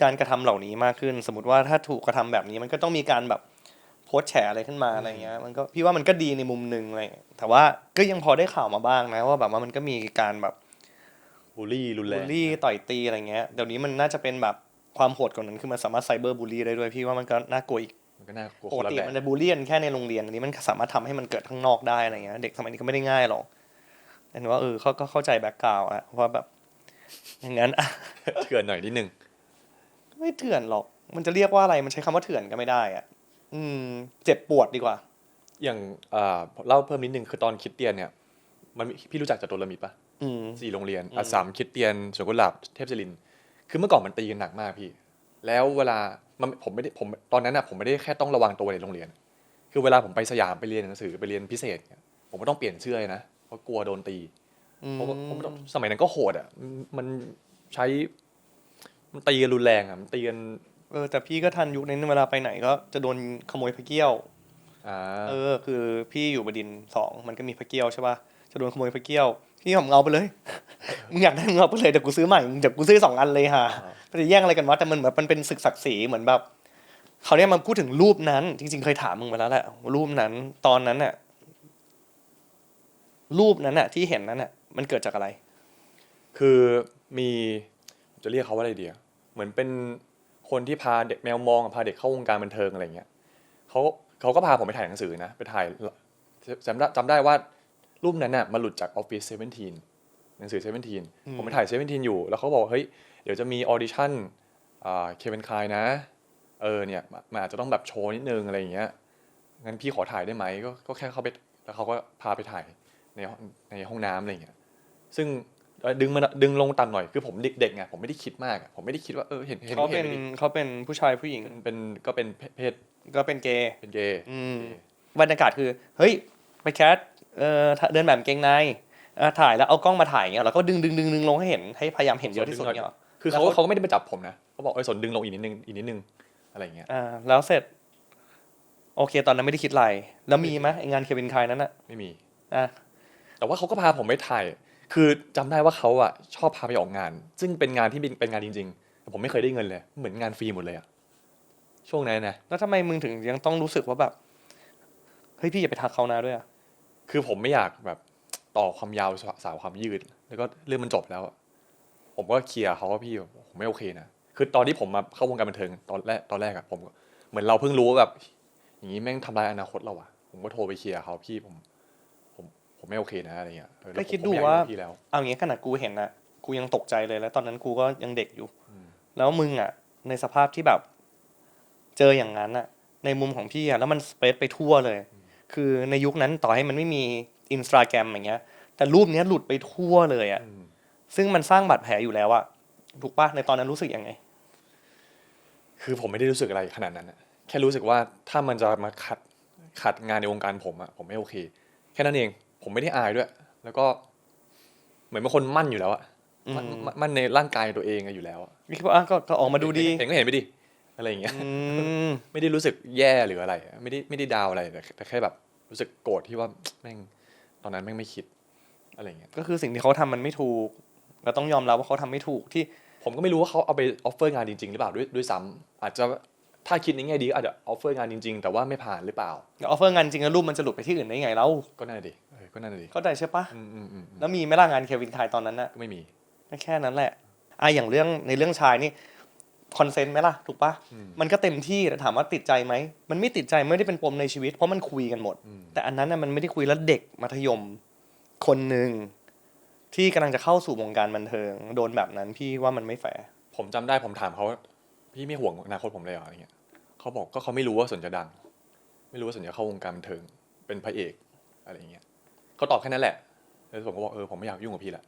การกระทำเหล่านี้มากขึ้น สมมติว่าถ้าถูกกระทำแบบนี้มันก็ต้องมีการแบบโพสต์แฉอะไรขึ้นมาอะไรเงี้ยมันก็พี่ว่ามันก็ดีในมุมหนึ่งอะไรเงี้ยแต่ว่าก็ยังพอได้ข่าวมาบ้างนะว่าแบบว่ามันก็มีการแบบ บูลลี่รุนแร บู ง ลลี่ต่อยตีอะไรเงี้ยเดี๋ยวนี้มันน่าจะเป็นแบบความโหดกว่านั้นคือมันสามารถไซเบอร์บูลลี่ได้ด้วยพี่ว่ามันก็น่ากลัวอีก มันก็น่ากลัว ป ค ก นละ ติ แบบ มันจะบูลลี่กันแค่ในโรงเรียนอันนี้มันสามารถทำให้มันเกิดข้างนอกได้อะไรเงี้ยเด็กสมัยนี้ก็ไม่ได้ง่ายหรอกแต่หนูว่าเขาก็เข้าใจแบ็คกราวด์อะว่าแบบอย่างนั้นอะ เถื่อนหน่อยนิดนึง ไม่เถื่อนหรอก มันจะเรียกว่าอะไร มันใช้คำว่าเถื่อนก็ไม่ได้อะเจ็บปวดดีกว่า อย่างเล่าเพิ่มนิดนึงคือตอนคริดเตียนเนี่ยมันพี่รู้จักจตุรมิตรปะ อืม 4 โรงเรียนอัสสัมคริดเตียนสวนกุหลาบเทพศิรินทร์คือเมื่อก่อนมันตีกันหนักมากพี่ แล้วเวลาผมตอนนั้นอะผมไม่ได้แค่ต้องระวังตัวในโรงเรียน คือเวลาผมไปสยามไปเรียนหนังสือไปเรียนพิเศษเนี่ยผมก็ต้องเปลี่ยนเสื้อเลยนะเพราะกลัวโดนตีเพราะว่าสมัยนั้นก็โหดอะมันใช้มันตีกันรุนแรงอะมันตีกัน แต่พี่ก็ทันยุคนั้นเวลาไปไหนก็จะโดนขโมยพระเกี้ยว อ่า คือพี่อยู่บดินทร์2มันก็มีพระเกี้ยวใช่ป่ะ จะโดนขโมยพระเกี้ยว พี่ผมเอาไปเลย มึงอยากได้มึงเอาไปเลยเดี๋ยวกูซื้อใหม่เดี๋ยวกูซื้อ2 อันเลยฮะมันจะแย่งอะไรกันวะแต่มันเหมือนมันเป็นศึกศักดิ์ศรีเหมือนแบบเขาเนี่ยมันพูดถึงรูปนั้น จริงๆเคยถามมึงไปแล้วแหละรูปนั้นตอนนั้นน่ะรูปนั้นน่ะที่เห็นนั้นน่ะมันเกิดจากอะไร คือมีจะเรียกเขาว่าอะไรดีอะเหมือนเป็นคนที่พาเด็กแมวมองพาเด็กเข้าวงการบันเทิงอะไรเงี้ยเขาก็พาผมไปถ่ายหนังสือนะไปถ่ายจำได้ว่ารูปนั้นน่ะมันหลุดจากออฟฟิศ17หนังสือ17ผมไปถ่าย17อยู่แล้วเขาบอกเฮ้ยเดี๋ยวจะมีออดิชั่นเควินคายนะเนี่ยมันอาจจะต้องแบบโชว์นิดนึงอะไรอย่างเงี้ยงั้นพี่ขอถ่ายได้ไหมก็แค่เข้าไปแล้วเขาก็พาไปถ่ายในห้องน้ำอะไรอย่างเงี้ยซึ่งดึงลงต่ำหน่อยคือผมเด็กๆไงผมไม่ได้คิดมากผมไม่ได้คิดว่าเห็นเขาเป็น ก็เห็นไม่ดี เขาเป็นผู้ชายผู้หญิง ก็เป็นเพศ ก็เป็นเกย์ เป็นเกย์ บรรยากาศคือเฮ้ยไปแคสเดินแบบกางเกงในถ่ายแล้วเอากล้องมาถ่ายเงี้ยแล้วก็ดึงลงให้เห็นให้พยายามเห็นเยอะที่สุดเนี่ยหรอ คือเขาก็ไม่ได้มาจับผมนะเขาบอกสนดึงลงอีกนิดนึงอะไรอย่างเงี้ย แล้วเสร็จโอเคตอนนั้นไม่ได้คิดอะไรแล้วมีไหมไองานเควินคายนั้นอ่ะ ไม่มี อ่ะ แต่ว่าเขาก็พาผมไปถ่ายคือจำได้ว่าเขาอะชอบพาไปออกงาน ซึ่งเป็นงานที่เป็นงานจริงๆแต่ผมไม่เคยได้เงินเลยเหมือนงานฟรีหมดเลยอะช่วงนั้นนะ แล้วทำไมมึงถึงยังต้องรู้สึกว่าแบบเฮ้ยพี่อย่าไปทักเขานะด้วยอ่ะ คือผมไม่อยากแบบต่อความยาวสาวความยืดแล้วก็เรื่องมันจบแล้วอะผมก็เคลียร์เขาว่าพี่ผมไม่โอเคนะคือตอนที่ผมมาเข้าวงการบันเทิงตอนแรกอะผมเหมือนเราเพิ่งรู้ว่าแบบอย่างนี้แม่งทำลายอนาคตเราอะผมก็โทรไปเคลียร์เขาพี่ผมไม่โอเคนะอะไรเงี้ย ก็คิดดูว่า พี่แล้ว เอางี้ขนาดกูเห็นนะกูยังตกใจเลยแล้วตอนนั้นกูก็ยังเด็กอยู่แล้วมึงอ่ะในสภาพที่แบบเจออย่างนั้นอ่ะในมุมของพี่อ่ะแล้วมันสเปรดไปทั่วเลย คือในยุคนั้นต่อให้มันไม่มีอินสตาแกรมอย่างเงี้ย แต่รูปเนี้ยหลุดไปทั่วเลยอะซึ่งมันสร้างบาดแผลอยู่แล้วอะถูกปะในตอนนั้นรู้สึกยังไง คือผมไม่ได้รู้สึกอะไรขนาดนั้นอะแค่รู้สึกว่าถ้ามันจะมาขัดงานในวงการผมอะผมไม่โอเคแค่นั้นเองผมไม่ได้อายด้วย แล้วก็เหมือนเป็นคนมั่นอยู่แล้วอะมั่นในร่างกายตัวเองอะอยู่แล้วอะ คิดว่าก็ออกมาดูดี เห็นก็เห็นไปดิอะไรอย่างเงี้ย อืม ไม่ได้รู้สึกแย่หรืออะไรอะไม่ได้ดาวอะไรแต่แค่แบบรู้สึกโกรธที่ว่าแม่งตอนนั้นแม่งไม่คิดอะไรอย่างเงี้ย ก็คือสิ่งที่เขาทำมันไม่ถูกเราต้องยอมรับว่าเขาทำไม่ถูกที่ ผมก็ไม่รู้ว่าเขาเอาไปออฟเฟอร์งานจริงๆหรือเปล่าด้วยซ้ำอาจจะถ้าคิดในแง่ดีก็อาจจะออฟเฟอร์งานจริงๆแต่ว่าไม่ผ่านหรือเปล่า ออฟเฟอร์งานจริงแล้วรูปมันจะหลุดไปที่อื่นได้ไงแล้ว ก็น่าดิก็น่าดิ เข้าใจใช่ปะ อืม แล้วมีไหม่ล่างานเควินไคายตอนนั้นน่ะ ก็ไม่มี ก็แค่นั้นแหละอย่างเรื่องในเรื่องชายนี่คอนเซนต์ไหมล่ะถูกปะมันก็เต็มที่แต่ถามว่าติดใจไหมมันไม่ติดใจไม่ได้เป็นปมในชีวิตเพราะมันคุยกันหมด แต่อันนั้นน่ะมันไม่ได้คุยแล้วเด็กมัธยมคนหนึ่งที่กำลังจะเข้าสู่วงการบันเทิงโดนแบบนั้นพี่ว่ามันไม่แฟร์ ผมจำได้ผมถามเขาว่าพี่ไม่ห่วงอนาคตผมเลยเหรออะไรเงี้ยเขาบอกก็เขาไม่รู้ว่าสนจะดัง ไม่รู้ว่าสนจะเข้าวงการบันเทิงเป็นพระเอกอะไรเงี้ยเขาตอบแค่นั้นแหละแล้วผมก็บอกผมไม่อยากยุ่งกับพี่ละ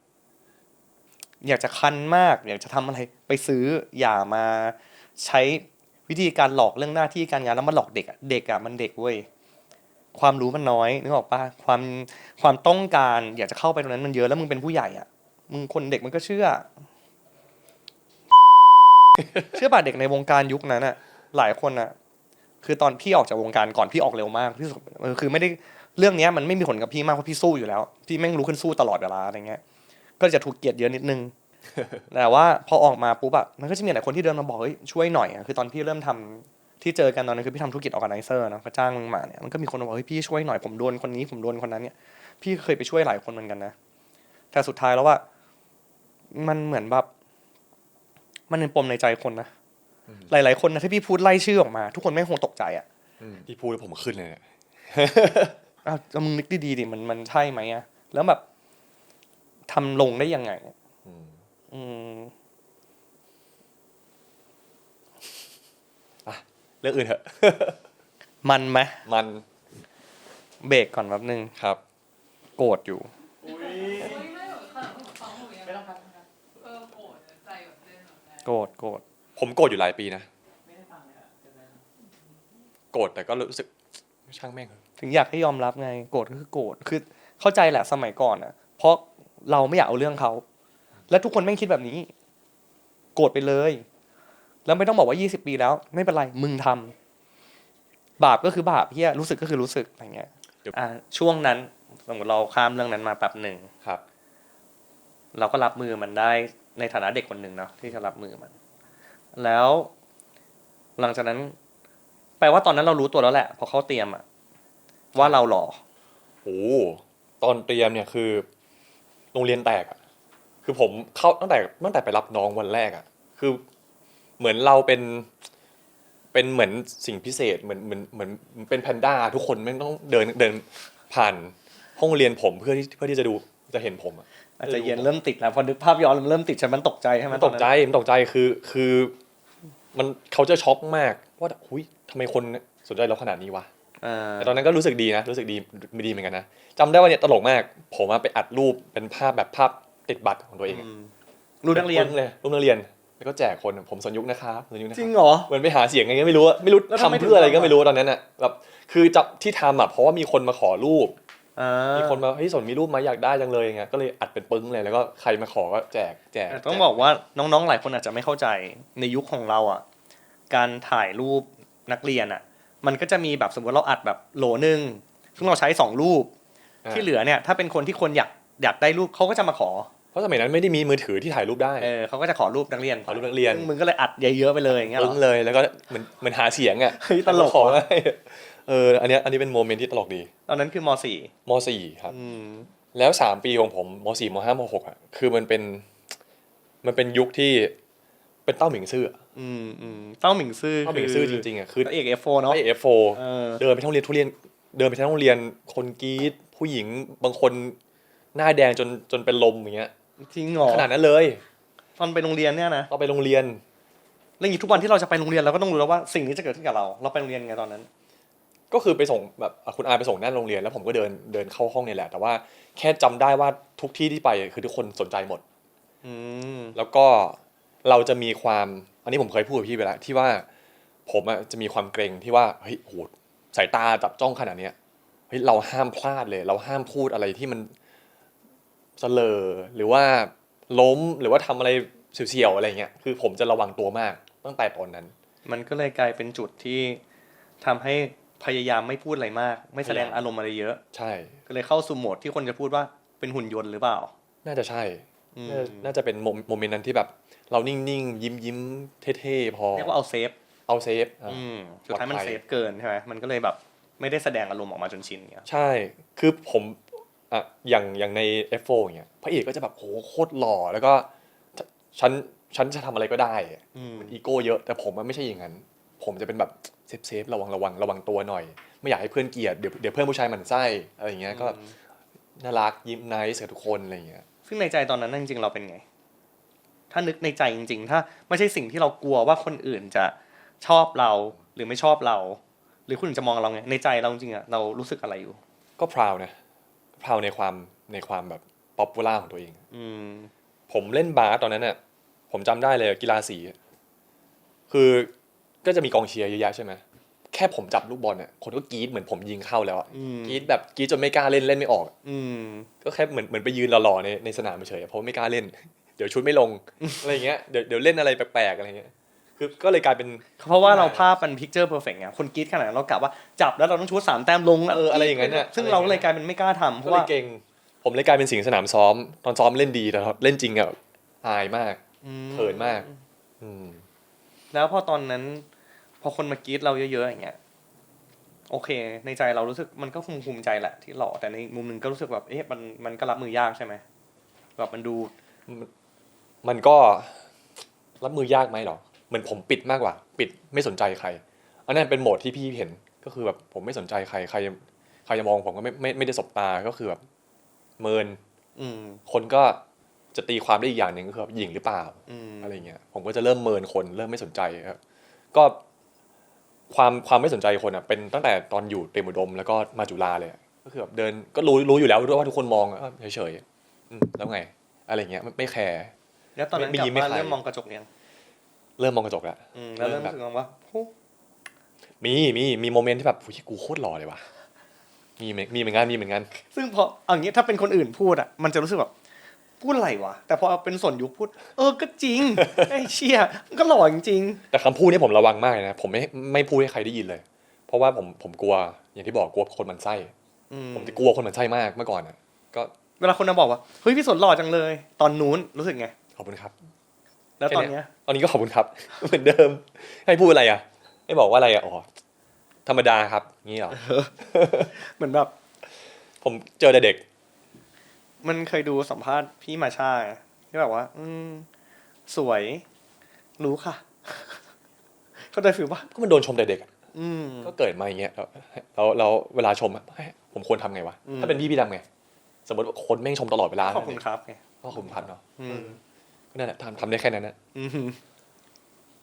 อยากจะคันมากอยากจะทำอะไรไปซื้ออย่ามาใช้วิธีการหลอกเรื่องหน้าที่การงานแล้วมาหลอกเด็กอะเด็กอะมันเด็กเว้ยความรู้มันน้อยนึกออกปะความต้องการอยากจะเข้าไปตรงนั้นมันเยอะแล้วมึงเป็นผู้ใหญ่อะมึงคนเด็กมันก็เชื่อ เชื่อป่ะเด็กในวงการยุคนั้นอะหลายคนอะคือตอนพี่ออกจากวงการก่อนพี่ออกเร็วมากพี่รู้สึกคือไม่ได้เรื่องเนี้ยมันไม่มีผลกับพี่มากเพราะพี่สู้อยู่แล้วพี่แม่งรู้ขึ้นสู้ตลอดเวลาอะไรเงี้ยก็จะถูกเกลียดเยอะนิดนึง แต่ว่าพอออกมาปุ๊บอะมันก็จะมีหลายคนที่เดินมาบอกเฮ้ยช่วยหน่อยอะคือตอนพี่เริ่มทำที่เจอกันตอนนั้นคือพี่ทำธุรกิจออร์แกไนเซอร์นะก็จ้างมึงมาเนี่ยมันก็มีคนมาบอกเฮ้ยพี่ช่วยหน่อยผมโดนคนนี้ผมโดนคนนั้นเนี่ยพี่เคยไปช่วยหลายคนเหมือนกันนะแต่สุดท้ายแล้วว่ามันเหมือนแบบมันเป็นปมในใจคนนะหลายๆคนนะที่พี่พูดไล่ชื่อออกมา ทุกคนแม่งคงตกใจอะ พี่พูดแล้วผมขึ้นเลยเนี่ย มึงนึกดีๆดิมันใช่ไหมอะแล้วแบบทำลงได้ยังไงอืม เรื่องอื่นเถอะ มันไหม มัน เบรกก่อนแป๊บนึง ครับ โกรธอยู่ ไม่เหมือนขนาดเหมือนฟังหนูยังไม่ต้องพักโกรธใจแบบเต้นแบบนั้น โกรธ ผมโกรธอยู่หลายปีนะ ไม่ได้ฟังเลยอะเดี๋ยวนะ โกรธแต่ก็รู้สึกช่างแม่งเถอะ ถึงอยากให้ยอมรับไง โกรธก็คือโกรธคือเข้าใจแหละสมัยก่อนอะเพราะเราไม่อยากเอาเรื่องเขา และทุกคนแม่งคิดแบบนี้ โกรธไปเลย แล้วไม่ต้องบอกว่า20 ปีแล้ว ไม่เป็นไร มึงทำบาปก็คือบาปเฮียรู้สึกก็คือรู้สึกอะไรเงี้ยช่วงนั้นสมมติเราข้ามเรื่องนั้นมาแป๊บหนึ่ง ครับ เราก็รับมือมันได้ในฐานะเด็กคนหนึ่งเนาะที่จะรับมือมัน แล้วหลังจากนั้น แปลว่าตอนนั้นเรารู้ตัวแล้วแหละพอเขาเตรียมอะว่าเราหล่อ โอ้ตอนเตรียมเนี่ยคือโรงเรียนแตกอะคือผมเข้าตั้งแต่ไปรับน้องวันแรกอะคือเหมือนเราเป็นเหมือนสิ่งพิเศษเหมือนเป็นแพนด้าทุกคนไม่งต้องเดินผ่านห้องเรียนผมเพื่อที่จะดูจะเห็นผมอะ อาจจะเย็นเริ่มติดแล้วพอนึกภาพย้อนมันเริ่มติดฉันมันตกใจใช่ไหม มันตกใจคือมันเขาจะช็อกมากว่าหุยทำไมคนสนใจเราขนาดนี้วะ แต่ตอนนั้นก็รู้สึกดีนะรู้สึกดีไม่ดีเหมือนกันนะจำได้ว่าเนี่ยตลกมากผมไปอัดรูปเป็นภาพแบบภาพติดบัตรของตัวเองอะ รูปนักเรียน ปึ้งเลยรูปนักเรียนแล้วก็แจกคนผมสนยุคนะครับสนยุคนะ จ ค ริ รับ งเหรอ เหมือนไปหาเสียงไงไม่รู้อะไม่รู้ แล้วทำไม ทำเพื่ออะไร ถึง ก็ ทำ ไม่รู้ตอนนั้นอะแบบคือจะที่ทำอะเพราะว่ามีคนมาขอรูป อ่า มีคนมาเฮ้ยสนมีรูปไหมาอยากได้จังเลยไงก็เลยอัดเป็นปึ้งเลยแล้วก็ใครมาขอก็แจก แต่ต้องบอกว่าน้องๆหลายคนอาจจะไม่เข้าใจในยุคของเราอ่ะการถ่ายรูปนักเรียนอ่ะมันก็จะมีแบบสมมติเราอัดแบบโหลนึงซึ่งเราใช้2รูปที่เหลือเนี่ยถ้าเป็นคนที่คนอยากได้รูปเขาก็จะมาขอ เพราะสมัยนั้นไม่ได้มีมือถือที่ถ่ายรูปได้ เขาก็จะขอรูปนักเรียน ขอรูปนักเรียน ซึ่งมึงก็เลยอัดเยอะๆไปเลยอย่างเงี้ยเหร ปึ้ง อ เลยแล้วก็เหมือนหาเสียงอะ เฮ้ยตลก ขอ ว่ะ ให้อันนี้เป็นโมเมนต์ที่ตลกดี ตอนนั้นคือม .4 ม .4 ครับ อืม แล้ว3 ปีของผมม .4 ม .5 ม .6 อ่ะคือมันเป็นยุคที่เป็นเต้าหมิงซื่ออะ เต้าหมิงซื่อ เต้าหมิงซื่อจริงๆอ่ะคือ พระเอก F4 เนาะ ไอเอฟโฟ เออ เดินไปทั้งโรงเรียนเดินไปทั้งโรงเรียนคนกรี๊ดผู้หญิงบางคนหน้าแดงจนเป็นลมอย่างเงี้ย จริงเหรอ ขนาดนั้นเลย ตอนไปโรงเรียนเนี่ยนะ เราไปโรงเรียน แล้วอย่างนี้ทุกวันที่เราจะไปโรงเรียนเราก็ต้องรู้แล้วว่าสิ่งนี้จะเกิดขึ้นกับเราไปโรงเรียนไงตอนนั้น ก็คือไปส่งแบบคุณอาไปส่งหน้าโรงเรียนแล้วผมก็เดินเข้าห้องเนี่ยแหละแต่ว่าแค่จำได้ว่าทุกที่ที่ไปคือทุกคนสนใจหมด อืมแล้วก็เราจะมีความอันนี้ผมเคยพูดกับพี่ไปแล้วที่ว่าผมอะจะมีความเกรงที่ว่าเฮ้ยโหสายตาจับจ้องขนาดเนี้ยเฮ้ยเราห้ามพลาดเลยเราห้ามพูดอะไรที่มันเสลอหรือว่าล้มหรือว่าทำอะไรเสียวๆอะไรเงี้ยคือผมจะระวังตัวมากตั้งแต่ตอนนั้น มันก็เลยกลายเป็นจุดที่ทำให้พยายามไม่พูดอะไรมาก ไม่แสดงอารมณ์อะไรเยอะ ใช่ ก็เลยเข้าสู่โหมดที่คนจะพูดว่าเป็นหุ่นยนต์หรือเปล่า น่าจะใช่ อืม น่าจะเป็นโมเมนต์นั้นที่แบบเรานิ่งๆยิ้มเท่ๆพอ เรียกว่าเอาเซฟ เอาเซฟ สุดท้ายมัน ปลอดภัย เซฟเกินใช่ไหมมันก็เลยแบบไม่ได้แสดงอารมณ์ออกมาจนชินเงี้ย ใช่ คือผมอ่ะอย่างใน F4 อย่างเงี้ยพระเอกก็จะแบบโหโคตรหล่อแล้วก็ฉันฉันจะทำอะไรก็ได้อะ อืม มันอีโก้เยอะแต่ผมมันไม่ใช่อย่างนั้น ผมจะเป็นแบบเซฟระวังตัวหน่อย ไม่อยากให้เพื่อนเกลียดเดี๋ยวเพื่อนผู้ชายหมั่นไส้อะไรอย่างเงี้ยก็น่ารักยิ้มไนส์กับทุกคนอะไรอย่างเงี้ย ซึ่งในใจตอนนั้นจริงๆเราเป็นไง ถ้านึกในใจจริงๆ ถ้าไม่ใช่สิ่งที่เรากลัวว่าคนอื่นจะชอบเราหรือไม่ชอบเรา หรือคนอื่นจะมองเราไง ในใจเราจริงๆอะเรารู้สึกอะไรอยู่ ก็พราวนะพราวในความแบบป๊อปปูล่าของตัวเอง อืม ผมเล่นบาสตอนนั้นเนี่ยผมจำได้เลยกีฬาสีคือก็จะมีกองเชียร์เยอะแยะใช่ไหมแค่ผมจับลูกบอลเนี่ยคนก็กรี๊ดเหมือนผมยิงเข้าแล้วอะ อืม กรี๊ดแบบกรี๊ดจนไม่กล้าเล่นไม่ออก อืม ก็แค่เหมือนไปยืนหล่อๆในสนามเฉยๆเพราะไม่กล้าเล่น เดี๋ยวชุดไม่ลง อะไรอย่างเงี้ยเดี๋ยวเล่นอะไรแปลกๆอะไรเงี้ยคือก็เลยกลายเป็น เพราะว่าเราภาพมันพิกเจอร์เพอร์เฟกต์ไงคนกรี๊ดขนาดนั้นเรากะว่าจับแล้วเราต้องชู3 แต้มลง อะไรอย่างนั้นน่ะ ซึ่งเราก็เลยกลายเป็นไม่กล้าทำเพ ก็ ราะ เลย ว่า เก่งผมเลยกลายเป็นสิงห์สนามซ้อมตอนซ้อมเล่นดีแต่เล่นจริงอะอายมากเขินมาก อืม แล้วพอตอนนั้น พอคนมากรี๊ดเราเยอะๆอย่างเงี้ยโอเค ในใจเรารู้สึกมันก็คงภูมิใจแหละที่หล่อแต่ในมุมหนึงก็รู้สึกแบบเอ๊ะมันก็รับมือยากใช่ไหมแบบมันดู มันก็รับมือยากไหมหรอเหมือนผมปิดมากกว่า ปิดไม่สนใจใคร อันนั้นเป็นโหมดที่พี่เห็นก็คือแบบผมไม่สนใจใครจะมองผมก็ไม่ได้สบตาก็คือแบบเมิน อืม คนก็จะตีความได้อีกอย่างหนึ่งก็คือแบบหญิงหรือเปล่า อืม อะไรเงี้ยผมก็จะเริ่มเมินคนเริ่มไม่สนใจครับก็ความไม่สนใจคนอ่ะเป็นตั้งแต่ตอนอยู่เตรียมอุดมแล้วก็มาจุฬาเลยอะก็คือแบบเดินก็รู้อยู่แล้วว่าทุกคนมองอะเฉยๆแล้วไงอะไรเงี้ยไม่แคร์ แล้วตอนนั้น ไม่ กลั ยิ้ บ มไม่ มา ขาย เริ่มมองกระจกยัง เริ่มมองกระจกแล้ว แล้วเริ่มรู้สึกว่าฮู้ มีโมเมนต์ที่แบบอุ๊ยกูโคตรหล่อเลยว่ะมีเหมือนกัน ซึ่งพอเอาอย่างนี้ถ้าเป็นคนอื่นพูดอ่ะมันจะรู้สึกแบบพูดอะไรวะแต่พอเป็นส่วนยุคพูดก็จริง ไอ้เชี่ยมันก็หล่อจริง แต่คำพูดนี่ผมระวังมากเลยนะผมไม่พูดให้ใครได้ยินเลย เพราะว่าผมกลัวอย่างที่บอกกลัวคนหมันไส้ ๆอืม ผมจะกลัวคนหมันไส้มากเมื่อก่อนอ่ะก็ เวลาคนมาบอกว่าเฮ้ยพี่สนหล่อจังเลย ตอนนู้นรู้สึกไง ขอบคุณครับ แล้วตอนเนี้ย ตอนนี้ก็ขอบคุณครับ เหมือนเดิม ให้พูดอะไรอ่ะให้บอกว่าอะไรอ่ะอ๋อธรรมดาครับงี้เหรอ เหมือนแบบ ผมเจอแต่เด็ก มันเคยดูสัมภาษณ์พี่มาช่าไงที่แบบว่า สวยรู้ค่ะ เข้าใจฟิลปะ ก็มันโดนชมแต่เด็กอะ อืม ก็เกิดมาอย่างเงี้ยแล้วเวลาชมอะผมควรทำไงวะ อืม ถ้าเป็นพี่ทำไงสมมติว่าคนแม่งชมตลอดเวลา ขอบคุณครับไง ก็ขอบคุณครับเนาะ อืม ก็นั่นแหละทำได้แค่นั้นนะ อืม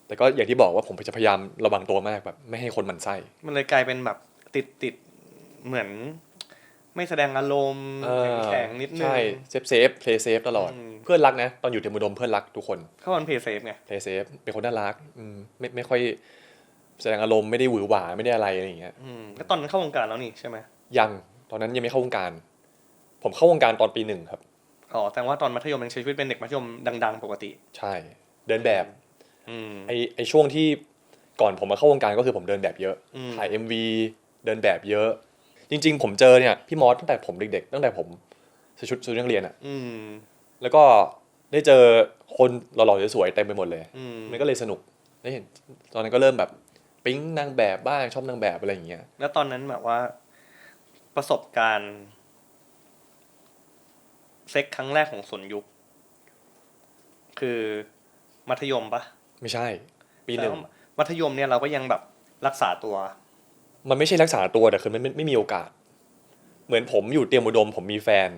แต่ก็อย่างที่บอกว่าผมจะพยายามระวังตัวมากแบบไม่ให้คนหมั่นไส้ มันเลยกลายเป็นแบบติดเหมือน ไม่แสดงอารมณ์แข็งๆนิดนึง ใช่เซฟเพลย์เซฟตลอด อืม เพื่อนรักนะ ตอนอยู่เทอมอุดมเพื่อนรักทุกคน เข้าวันเพย์เซฟไง เพลย์เซฟเป็นคนน่ารักไม่ค่อยแสดงอารมณ์ไม่ได้หวือหวาไม่ได้อะไรอย่างเงี้ย แล้วตอนนั้นเข้าวงการแล้วนี่ใช่ไหม ยังตอนนั้นยังไม่เข้าวงการ ผมเข้าวงการตอนปี 1ครับ อ๋อแต่ว่าตอนมัธยมยังใช้ชีวิตเป็นเด็กมัธยมดังๆปกติ ใช่ เดินแบบ อืม ไอช่วงที่ก่อนผมมาเข้าวงการก็คือผมเดินแบบเยอะ อืม ถ่าย MV เดินแบบเยอะ จริง ๆ ผมเจอเนี่ยพี่มอสตั้งแต่ผมเด็กๆตั้งแต่ผมใส่ชุดนักเรียนอะ อืม แล้วก็ได้เจอคนหล่อๆสวยๆเต็มไปหมดเลย อืม มันก็เลยสนุกได้เห็นตอนนั้นก็เริ่มแบบปิ๊งนางแบบบ้างชอบนางแบบอะไรอย่างเงี้ย แล้วตอนนั้นแบบว่าประสบการณ์เซ็กครั้งแรกของสนยุค คือมัธยมปะ ไม่ใช่ปี 1 แล้วมัธยมเนี่ยเราก็ยังแบบรักษาตัว มันไม่ใช่รักษาตัวแต่คือมันไม่มีโอกาส เหมือนผมอยู่เตรียมอุดมผมมีแฟน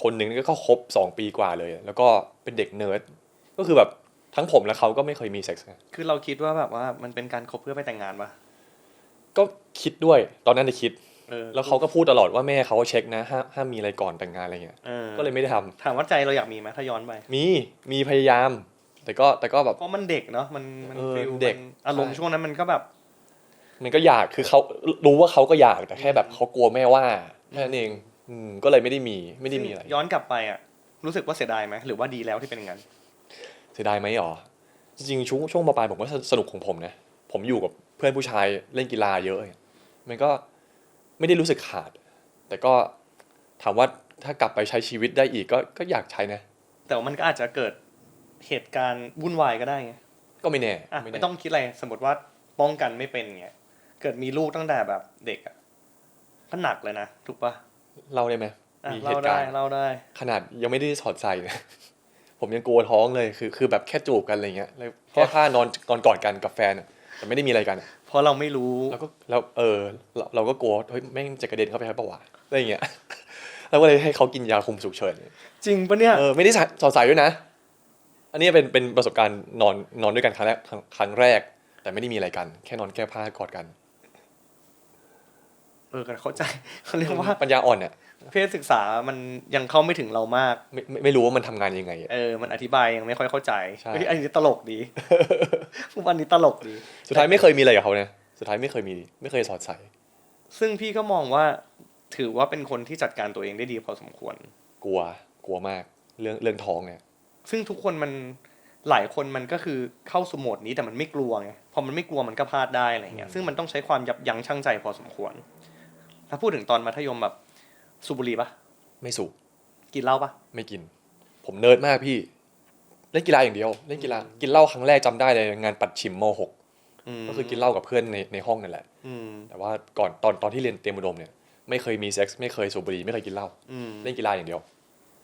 คนหนึ่งก็เข้าคบ2 ปีกว่าเลย แล้วก็เป็นเด็กเนิร์ดก็คือแบบทั้งผมและเขาก็ไม่เคยมีเซ็กส์ไง คือเราคิดว่าแบบว่ามันเป็นการคบเพื่อไปแต่งงานปะ ก็คิดด้วยตอนนั้นได้คิด เออ แล้วเขาก็พูดตลอดว่าแม่เขาเช็คนะห้ามมีอะไรก่อนแต่งงานอะไรเงี้ย เออ ก็เลยไม่ได้ทำ ถามว่าใจเราอยากมีไหมถ้าย้อนไป มีพยายาม แต่ก็แบบ เพราะมันเด็กเนาะมัน ฟิล เด็ก มันอารมณ์ ใช่ ช่วงนั้นมันก็แบบ มันก็อยากคือเขารู้ว่าเขาก็อยากแต่แค่แบบเขากลัวแม่ว่าแค่นั้นเองก็เลยไม่ได้มีอะไร ย้อนกลับไปอ่ะรู้สึกว่าเสียดายไหมหรือว่าดีแล้วที่เป็นอย่างนั้น เสียดายไหมหรอจริงๆช่วงมปลายผมก็สนุกของผมนะผมอยู่กับเพื่อนผู้ชายเล่นกีฬาเยอะมันก็ไม่ได้รู้สึกขาด แต่ก็ถามว่าถ้ากลับไปใช้ชีวิตได้อีกก็อยากใช้นะ แต่ว่ามันก็อาจจะเกิดเหตุการณ์วุ่นวายก็ได้ไง ก็ไม่แน่ อ่ะไม่ต้องคิดอะไรสมมติว่าป้องกันไม่เป็นเงี้ยเกิดมีลูกตั้งแต่แบบเด็กอ่ะก็หนักเลยนะถูกปะ เล่าได้ไหม อ่ะ มีเห เล่า ตุกา ได้ รณ์ เล่าได้ ขนาดยังไม่ได้สอดใส่นะ ผมยังกลัวท้องเลยคือแบบแค่จูบกันอะไรเงี้ยแล้วแค่ท่านอนกอดกันกับแฟนอะแต่ไม่ได้มีอะไรกันอะ เพราะเราไม่รู้ แล้วเราก็กลัวเฮ้ยแม่งจะกระเด็นเข้าไปครับปะวะอะไรอย่างเงี้ย แล้วก็เลยให้เขากินยาคุมฉุกเฉิน จริงปะเนี่ย ไม่ได้สอดใส่ด้วยนะ อันนี้เป็นประสบการณ์นอนด้วยกันครั้งแรก แต่ไม่ได้มีอะไรกันแค่นอนแก้ผ้ากอดกัน กันเข้าใจ เขาเรียกว่า ปัญญาอ่อนเนี่ย เพศศึกษามันยังเข้าไม่ถึงเรามาก ไม่รู้ว่ามันทำงานยังไงอะ มันอธิบายยังไม่ค่อยเข้าใจ ใช่ เฮ้ยอันนี้ตลกดี วันนี้ตลกดี สุดท้ายไม่เคยมีอะไรกับเขานะสุดท้ายไม่เคยสอดใส่ ซึ่งพี่ก็มองว่าถือว่าเป็นคนที่จัดการตัวเองได้ดีพอสมควร กลัวมากเรื่องท้องเนี่ย ซึ่งทุกคนมันหลายคนมันก็คือเข้าสู่โหมดนี้แต่มันไม่กลัวไงพอมันไม่กลัวมันก็พลาดได้อะไรเงี้ยซึ่งมันต้องใช้ความยับยั้งชั่งใจพอสมควร ถ้าพูดถึงตอนมัธยมแบบสูบบุหรี่ปะ ไม่สูบ กินเหล้าปะ ไม่กิน ผมเนิร์ดมากพี่ เล่นกีฬาอย่างเดียวเล่นกีฬากินเหล้าครั้งแรกจำได้เลยงานปัดฉิมม .6 ก็คือกินเหล้ากับเพื่อนในห้องนั่นแหละแต่ว่าก่อนตอนที่เรียนเตรียมอุดมเนี่ยไม่เคยมีเซ็กส์ไม่เคยสูบบุหรี่ไม่เคยกินเหล้าเล่นกีฬาอย่างเดียว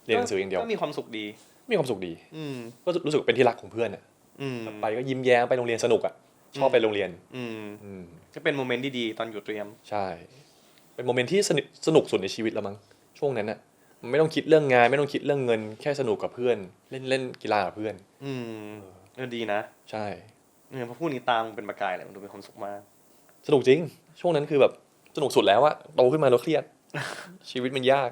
เรียนหนังสืออย่างเดียว ก็มีความสุขดี มีความสุขดี อืม ก็รู้สึกเป็นที่รักของเพื่อนอ่ะ อืม ไปก็ยิ้มแย้มไปโรงเรียนสนุกอ่ะชอบไปโรงเรียน อืม อืม ก็เป็นโมเมนต์ดีๆตอนอยู่เตรียม ใช่ เป็นโมเมนต์ที่สนุกสุดในชีวิตแล้วมั้งช่วงนั้นน่ะมันไม่ต้องคิดเรื่องงานไม่ต้องคิดเรื่องเงินแค่สนุกกับเพื่อนเล่นกีฬากับเพื่อน อืมดีนะ ใช่ พอพูดนี้ตามเป็นประกายเลยมันดูเป็นความสุขมาก สนุกจริง ช่วงนั้นคือแบบสนุกสุดแล้วอะโตขึ้นมาเราเครียด ชีวิตมันยาก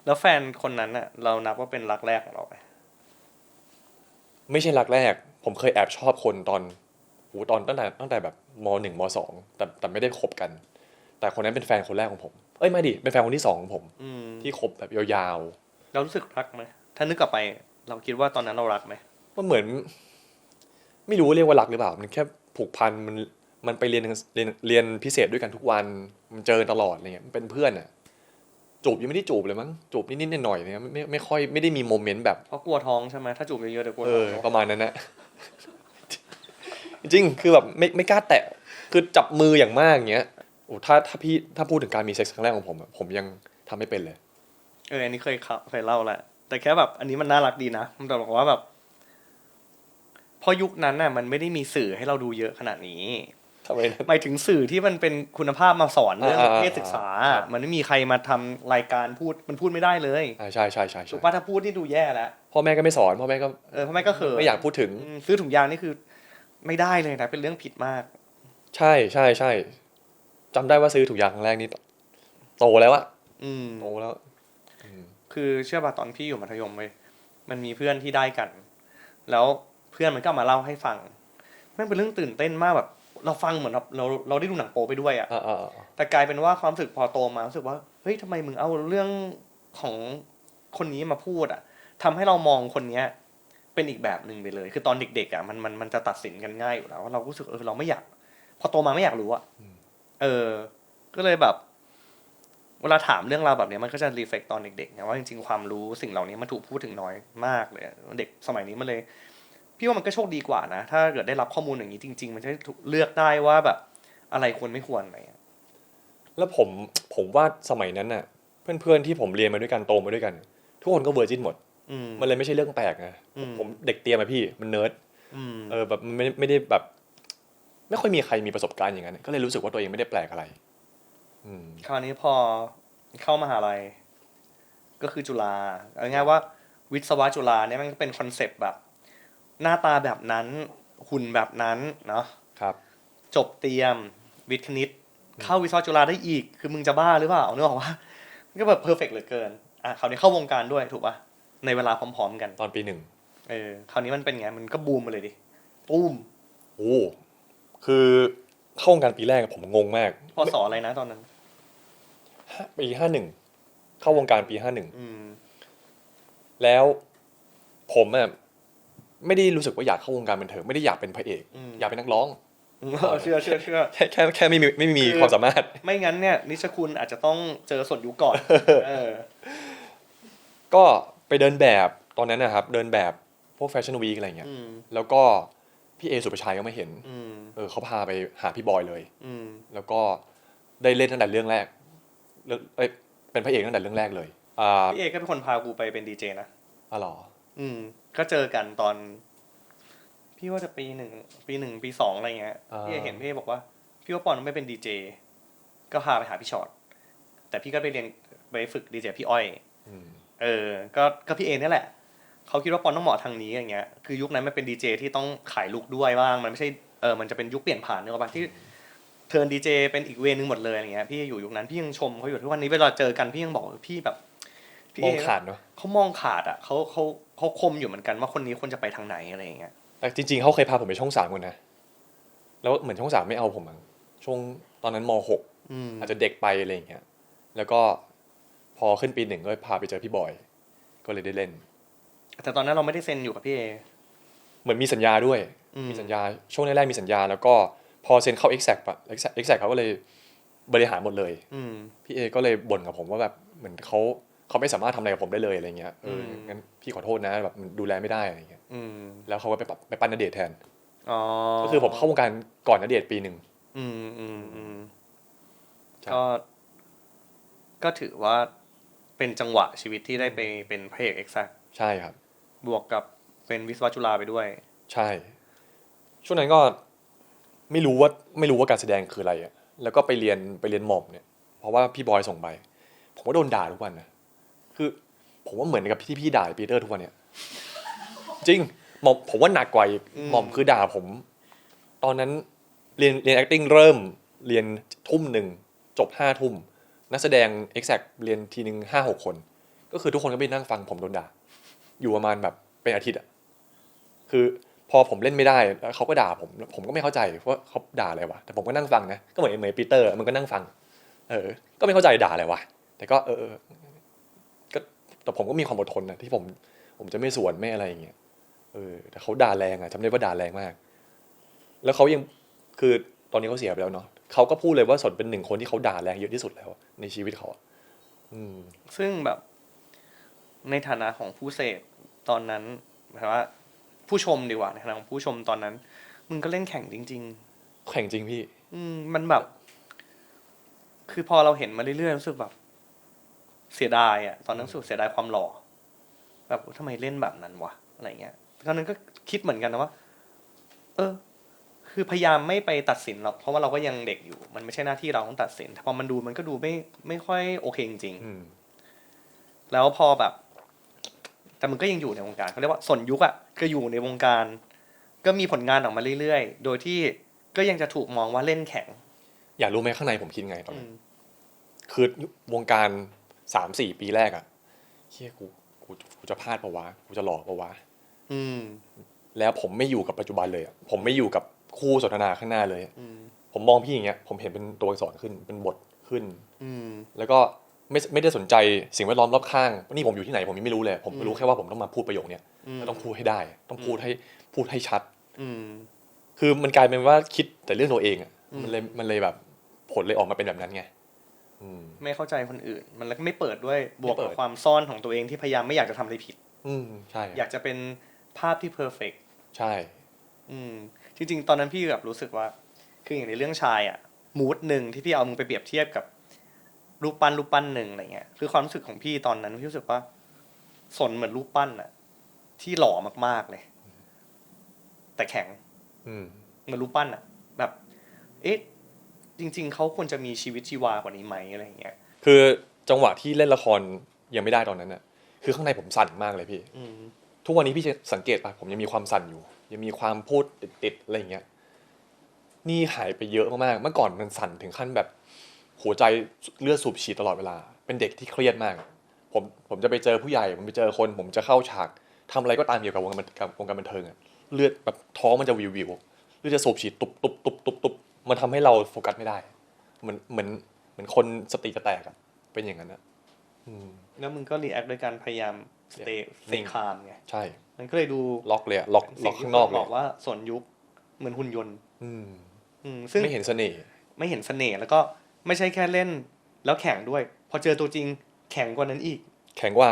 แล้วแฟนคนนั้นน่ะเรานับว่าเป็นรักแรกของเราไหม ไม่ใช่รักแรก ผมเคยแอบชอบคนตอนตั้งแต่แบบม.1 ม.2 แต่ไม่ได้คบกัน แต่คนนั้นเป็นแฟนคนแรกของผมไม่ดิเป็นแฟนคนที่สองของผม ที่คบแบบยาว เรารู้สึกรักไหมถ้านึกกลับไป เราคิดว่าตอนนั้นเรารักไหม ๆมันเหมือน ไม่รู้ว่าเรียกว่ารักหรือเปล่า มันแค่ผูกพันมันไปเรียนพิเศษด้วยกันทุกวันมันเจอตลอดอะไรเงี้ยมันเป็นเพื่อนอะจูบยังไม่ได้จูบเลยมั้งจูบนิดๆหน่อยๆเนี่ยไม่ค่อยไม่ได้มีโมเมนต์แบบ เพราะกลัวท้องใช่ไหมถ้าจูบเยอะๆเดี๋ยวกลัวท้อง ประมาณนั้นนะ จริงๆคือแบบไม่กล้าแตะคือจับมืออย่างมากอย่างเงี้ยโอ้ถ้าพูดถึงการมีเซ็กส์ครั้งแรกของผมอะผมยังทำไม่เป็นเลย อันนี้เคยเล่าแหละแต่แค่แบบอันนี้มันน่ารักดีนะมันบอกว่าแบบพอยุคนั้นน่ะมันไม่ได้มีสื่อให้เราดูเยอะขนาดนี้ ทำไมนะ หมายถึงสื่อที่มันเป็นคุณภาพมาสอนเรื่องเพศศึกษา มันไม่มีใครมาทำรายการพูดไม่ได้เลย ใช่ถูกป่ะถ้าพูดนี่ดูแย่แล้ว พ่อแม่ก็ไม่สอนพ่อแม่ก็ พ่อแม่ก็เขิน ไม่อยากพูดถึง ซื้อถุงยางนี่คือ ไม่ได้เลยนะเป็นเรื่องผิดมาก ใช่จำได้ว่าซื้อถุงยางครั้งแรกนี่โตแล้วอะ โตแล้ว คือเชื่อป่ะตอนพี่อยู่มัธยมเว้ยมันมีเพื่อนที่ได้กัน แล้วเพื่อนมันก็มาเล่าให้ฟังแม่งเป็นเรื่องตื่นเต้นมากแบบเราฟังเหมือนเราได้ดูหนังโป๊ไปด้วยอ่ะแต่กลายเป็นว่าความรู้สึกพอโตมารู้สึกว่าเฮ้ยทำไมมึงเอาเรื่องของคนนี้มาพูดอ่ะทำให้เรามองคนเนี้ยเป็นอีกแบบหนึ่งไปเลย คือตอนเด็กๆอ่ะมันจะตัดสินกันง่ายอยู่แล้วเรารู้สึกเราไม่อยากพอโตมาไม่อยากรู้อ่ะก็เลยแบบเวลาถามเรื่องราวแบบนี้มันก็จะรีเฟล็กตอนเด็กๆนะว่าจริงๆความรู้สิ่งเหล่านี้มันถูกพูดถึงน้อยมากเลยเด็กสมัยนี้มันเลยพี่ว่ามันก็โชคดีกว่านะถ้าเกิดได้รับข้อมูลอย่างนี้จริงๆมันจะเลือกได้ว่าแบบอะไรควรไม่ควรอะไร แล้วผมว่าสมัยนั้นน่ะเพื่อนๆที่ผมเรียนมาด้วยกันโตมาด้วยกัน ทุกคนก็เวอร์จินหมดมันเลยไม่ใช่เรื่องแปลกนะผมเด็กเตรียมอะพี่มันเนิร์ดแบบไม่ได้แบบไม่ค่อยมีใครมีประสบการณ์อย่างนั้นก็เลยรู้สึกว่าตัวเองไม่ได้แปลกอะไรคราวนี้พอเข้ามหาลัยก็คือจุฬาเอาง่ายว่าวิศวะจุฬาเนี่ยมันก็เป็นคอนเซปต์แบบหน้าตาแบบนั้นหุ่นแบบนั้นเนาะ ครับ จบเตรียมวิทย์คณิต เข้าวิศวะจุฬาได้อีกคือมึงจะบ้าหรือเปล่านึกออกว่ามันก็แบบเพอร์เฟกต์เหลือเกินคราวนี้เข้าวงการด้วยถูกป่ะในเวลาพร้อมๆกัน ตอนปี 1คราวนี้มันเป็นไงมันก็บูมมาเลยดิปุ้ม โอ้คือเข้าวงการปีแรกผมงงมาก พศอะไรนะตอนนั้น ปี51เข้าวงการปี51อืม แล้วผมอะไม่ได้รู้สึกว่าอยากเข้าวงการบันเทิงไม่ได้อยากเป็นพระเอก อยากเป็นนักร้อง เชื่อ แค่ไม่มีความสามารถ ไม่งั้นเนี่ยนิชคุณอาจจะต้องเจอส่วนยุคก่อน ก็ไปเดินแบบตอนนั้นนะครับเดินแบบพวกแฟชั่นวีคอะไรเงี้ยแล้วก็พี่เอสุภาชัยก็มาเห็นเขาพาไปหาพี่บอยเลยแล้วก็ได้เล่นตั้งแต่เรื่องแรกเป็นพระเอกตั้งแต่เรื่องแรกเลยพี่เอก็เป็นคนพากูไปเป็นดีเจนะหรอก็เจอกันตอนพี่ว่าจะปี 1 ปี 2อะไรเงี้ยพี่เอเห็นพี่เอบอกว่าพี่ว่าปอนไม่เป็นดีเจก็พาไปหาพี่ชอตแต่พี่ก็ไปเรียนไปฝึกดีเจพี่อ้อยก็พี่เอเนี่ยแหละเขาคิดว่าปอนต้องเหมาะทางนี้อย่างเงี้ยคือยุคนั้นมันเป็นดีเจที่ต้องขายลุคด้วยบ้างมันไม่ใช่มันจะเป็นยุคเปลี่ยนผ่านเนอะป่ะที่เทิร์นดีเจเป็นอีกเวนึงหมดเลยอะไรเงี้ยพี่อยู่ยุคนั้นพี่ยังชมเขาอยู่ทุกวันนี้เวลาเจอกันพี่ยังบอกพี่แบบพี่มองขาดเนาะเขามองขาดอ่ะเขาคมอยู่เหมือนกันว่าคนนี้ควรจะไปทางไหนอะไรอย่างเงี้ยแต่จริงๆเขาเคยพาผมไปช่อง3ก่อนนะแล้วเหมือนช่อง3ไม่เอาผมมั้งช่วงตอนนั้นม.6อาจจะเด็กไปอะไรอย่างเงี้ยแล้วก็พอขึ้นปี 1ก็พาไปเจอพี่บอยก็เลยได้เล่นแต่ตอนนั้นเราไม่ได้เซ็นอยู่กับพี่เอเหมือนมีสัญญาด้วยมีสัญญาช่วงแรกๆมีสัญญาแล้วก็พอเซ็นเข้า Exact ป่ะ Exact เขาก็เลยบริหารหมดเลยพี่เอก็เลยบ่นกับผมว่าแบบเหมือนเขาไม่สามารถทำอะไรกับผมได้เลยอะไรเงี้ยงั้นพี่ขอโทษนะแบบดูแลไม่ได้อะไรเงี้ยแล้วเขาก็ไปปั้นณเดชน์แทนก็คือผมเข้าวงการก่อนณเดชน์ปี 1ก็ถือว่าเป็นจังหวะชีวิตที่ได้ไปเป็นพระเอก Exact ใช่ครับบวกกับเป็นวิศวะจุฬาไปด้วยใช่ช่วงนั้นก็ไม่รู้ว่าการแสดงคืออะไรอ่ะแล้วก็ไปเรียนหม่อมเนี่ยเพราะว่าพี่บอยส่งไปผมก็โดนด่าทุกวันนะคือผมว่าเหมือนกับที่พี่ด่าปีเตอร์ทุกวันเนี่ยจริงหม่อมผมว่าหนักกว่าอีกหม่อมคือด่าผมตอนนั้นเรียน acting เริ่มเรียนทุ่ม 1จบ5 ทุ่มนักแสดง exact เรียนทีนึง 5-6 คนก็คือทุกคนก็ไปนั่งฟังผมโดนด่าอยู่ประมาณแบบเป็นอาทิตย์อ่ะคือพอผมเล่นไม่ได้แล้วเขาก็ด่าผมก็ไม่เข้าใจว่าเขาด่าอะไรวะแต่ผมก็นั่งฟังนะก็เหมือนปีเตอร์มันก็นั่งฟังก็ไม่เข้าใจด่าอะไรวะแต่ก็ก็แต่ผมก็มีความอดทนนะที่ผมจะไม่สวนไม่อะไรอย่างเงี้ยแต่เขาด่าแรงอ่ะจำได้ว่าด่าแรงมากแล้วเขายังคือตอนนี้เขาเสียไปแล้วเนาะเขาก็พูดเลยว่าสนเป็น1 คนที่เขาด่าแรงเยอะที่สุดแล้วในชีวิตเขาซึ่งแบบในฐานะของผู้เสพตอนนั้นหมายว่าผู้ชมดีกว่าในฐานะของผู้ชมตอนนั้นมึงก็เล่นแข่งจริงๆแข่งจริงพี่มันแบบคือพอเราเห็นมาเรื่อยๆรู้สึกแบบเสียดายอ่ะตอนนั้นรู้สึกเสียดายความหล่อแบบทำไมเล่นแบบนั้นวะอะไรเงี้ยตอนนั้นก็คิดเหมือนกันนะว่าคือพยายามไม่ไปตัดสินหรอกเพราะว่าเราก็ยังเด็กอยู่มันไม่ใช่หน้าที่เราต้องตัดสินพอมันดูมันก็ดูไม่ค่อยโอเคจริงๆแล้วพอแบบแต่มันก็ยังอยู่ในวงการเขาเรียกว่าส่วนยุคอ่ะก็อยู่ในวงการก็มีผลงานออกมาเรื่อยๆโดยที่ก็ยังจะถูกมองว่าเล่นแข็งอยากรู้ไหมข้างในผมคิดไงตอนนั้นคือวงการ 3-4 ปีแรกอ่ะเฮ้ยกูจะพลาดปะวะกูจะหลอกปะวะแล้วผมไม่อยู่กับปัจจุบันเลยผมไม่อยู่กับคู่สนทนาข้างหน้าเลยผมมองพี่อย่างเงี้ยผมเห็นเป็นตัวอักษรขึ้นเป็นบทขึ้นแล้วก็ไม่ได้สนใจสิ่งแวดล้อมรอบข้างนี่ผมอยู่ที่ไหนผมยังไม่รู้เลยผมรู้แค่ว่าผมต้องมาพูดประโยคเนี้ยต้องพูดให้ได้ต้องพูดให้ชัดคือมันกลายเป็นว่าคิดแต่เรื่องตัวเองอ่ะมันเลยแบบผลเลยออกมาเป็นแบบนั้นไงไม่เข้าใจคนอื่นมันแล้วก็ไม่เปิดด้วยบวกกับความซ่อนของตัวเองที่พยายามไม่อยากจะทำอะไรผิดใช่อยากจะเป็นภาพที่เพอร์เฟกต์ใช่จริงๆตอนนั้นพี่แบบรู้สึกว่าคืออย่างในเรื่องชายอ่ะมูดหนึ่งที่พี่เอามึงไปเปรียบเทียบกับรูปปั้นหนึ่งอะไรเงี้ยคือความรู้สึกของพี่ตอนนั้นพี่รู้สึกว่าสนเหมือนรูปปั้นอ่ะที่หล่อมากๆเลยแต่แข็งเหมือนรูปปั้นอ่ะแบบจริงๆเขาควรจะมีชีวิตชีวากว่านี้ไหมอะไรเงี้ยคือจังหวะที่เล่นละครยังไม่ได้ตอนนั้นน่ะคือข้างในผมสั่นมากเลยพี่ทุกวันนี้พี่จะสังเกตป่ะผมยังมีความสั่นอยู่ยังมีความพูดติดๆอะไรอย่างเงี้ยนี่หายไปเยอะมากๆเมื่อก่อนมันสั่นถึงขั้นแบบ หัวใจเลือดสูบฉีดตลอดเวลาเป็นเด็กที่เครียดมากผมจะไปเจอผู้ใหญ่ผมไปเจอคนผมจะเข้าฉากทำอะไรก็ตามเกี่ยวกับวงการบันเทิงอะเลือดแบบท้องมันจะวิวเลือดจะสูบฉีดตุบมันทำให้เราโฟกัสไม่ได้เหมือนคนสติจะแตกอะเป็นอย่างนั้นนะแล้วมึงก็รีแอคด้วยการพยายาม stay calm ไง ใช่ มันก็เลยดู ล็อกเลยอะล็อกข้างนอกเลย บอกว่าสนยุคเหมือนหุ่นยนต์ ซึ่งไม่เห็นเสน่ห์ ไม่เห็นเสน่ห์แล้วก็ไม่ใช่แค่เล่นแล้วแข่งด้วย พอเจอตัวจริงแข่งกว่านั้นอีก แข็งกว่า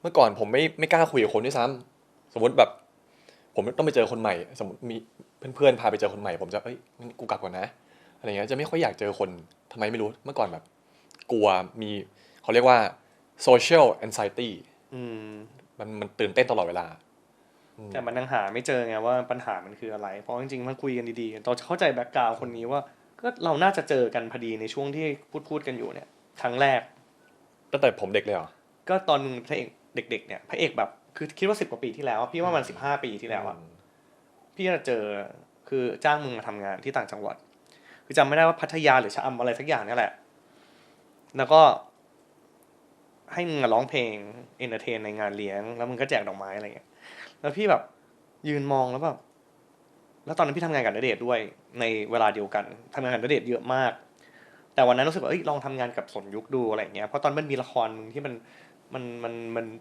เมื่อก่อนผมไม่กล้าคุยกับคนด้วยซ้ำสมมติแบบ ผมต้องไปเจอคนใหม่ สมมติมีเพื่อนๆพาไปเจอคนใหม่ผมจะงั้นกูกลับก่อนนะอะไรเงี้ยจะไม่ค่อยอยากเจอคนทำไมไม่รู้เมื่อก่อนแบบ กลัวมีเขาเรียกว่า social anxiety มันตื่นเต้นตลอดเวลาแต่มันยังหาไม่เจอไงว่าปัญหามันคืออะไร เพราะจริงๆมันคุยกันดีๆเราจะเข้าใจแบ็คกราวด์คนนี้ว่าก็เราน่าจะเจอกันพอดีในช่วงที่พูดกันอยู่เนี่ยครั้งแรก ตั้งแต่ผมเด็กเลยเหรอ ก็ตอนพระเอกเด็กๆเนี่ยพระเอกแบบคือคิดว่า10 กว่าปีที่แล้วพี่ว่ามัน15 ปีที่แล้วอะพี่จะเจอคือจ้างมึงมาทำงานที่ต่างจังหวัดคือจำไม่ได้ว่าพัทยาหรือชะอำอะไรสักอย่างนี่แหละแล้วก็ให้มึงร้องเพลงเอนเตอร์เทนในงานเลี้ยงแล้วมึงก็แจกดอกไม้อะไรเงี้ยแล้วพี่แบบยืนมองแล้วแบบแล้วตอนนั้นพี่ทำงานกับณเดชน์ด้วยในเวลาเดียวกันทำงานกับณเดชน์เยอะมากแต่วันนั้นรู้สึกว่าลองทำงานกับสนยุคดูอะไรเงี้ยเพราะตอนมันมีละครมึงที่มัน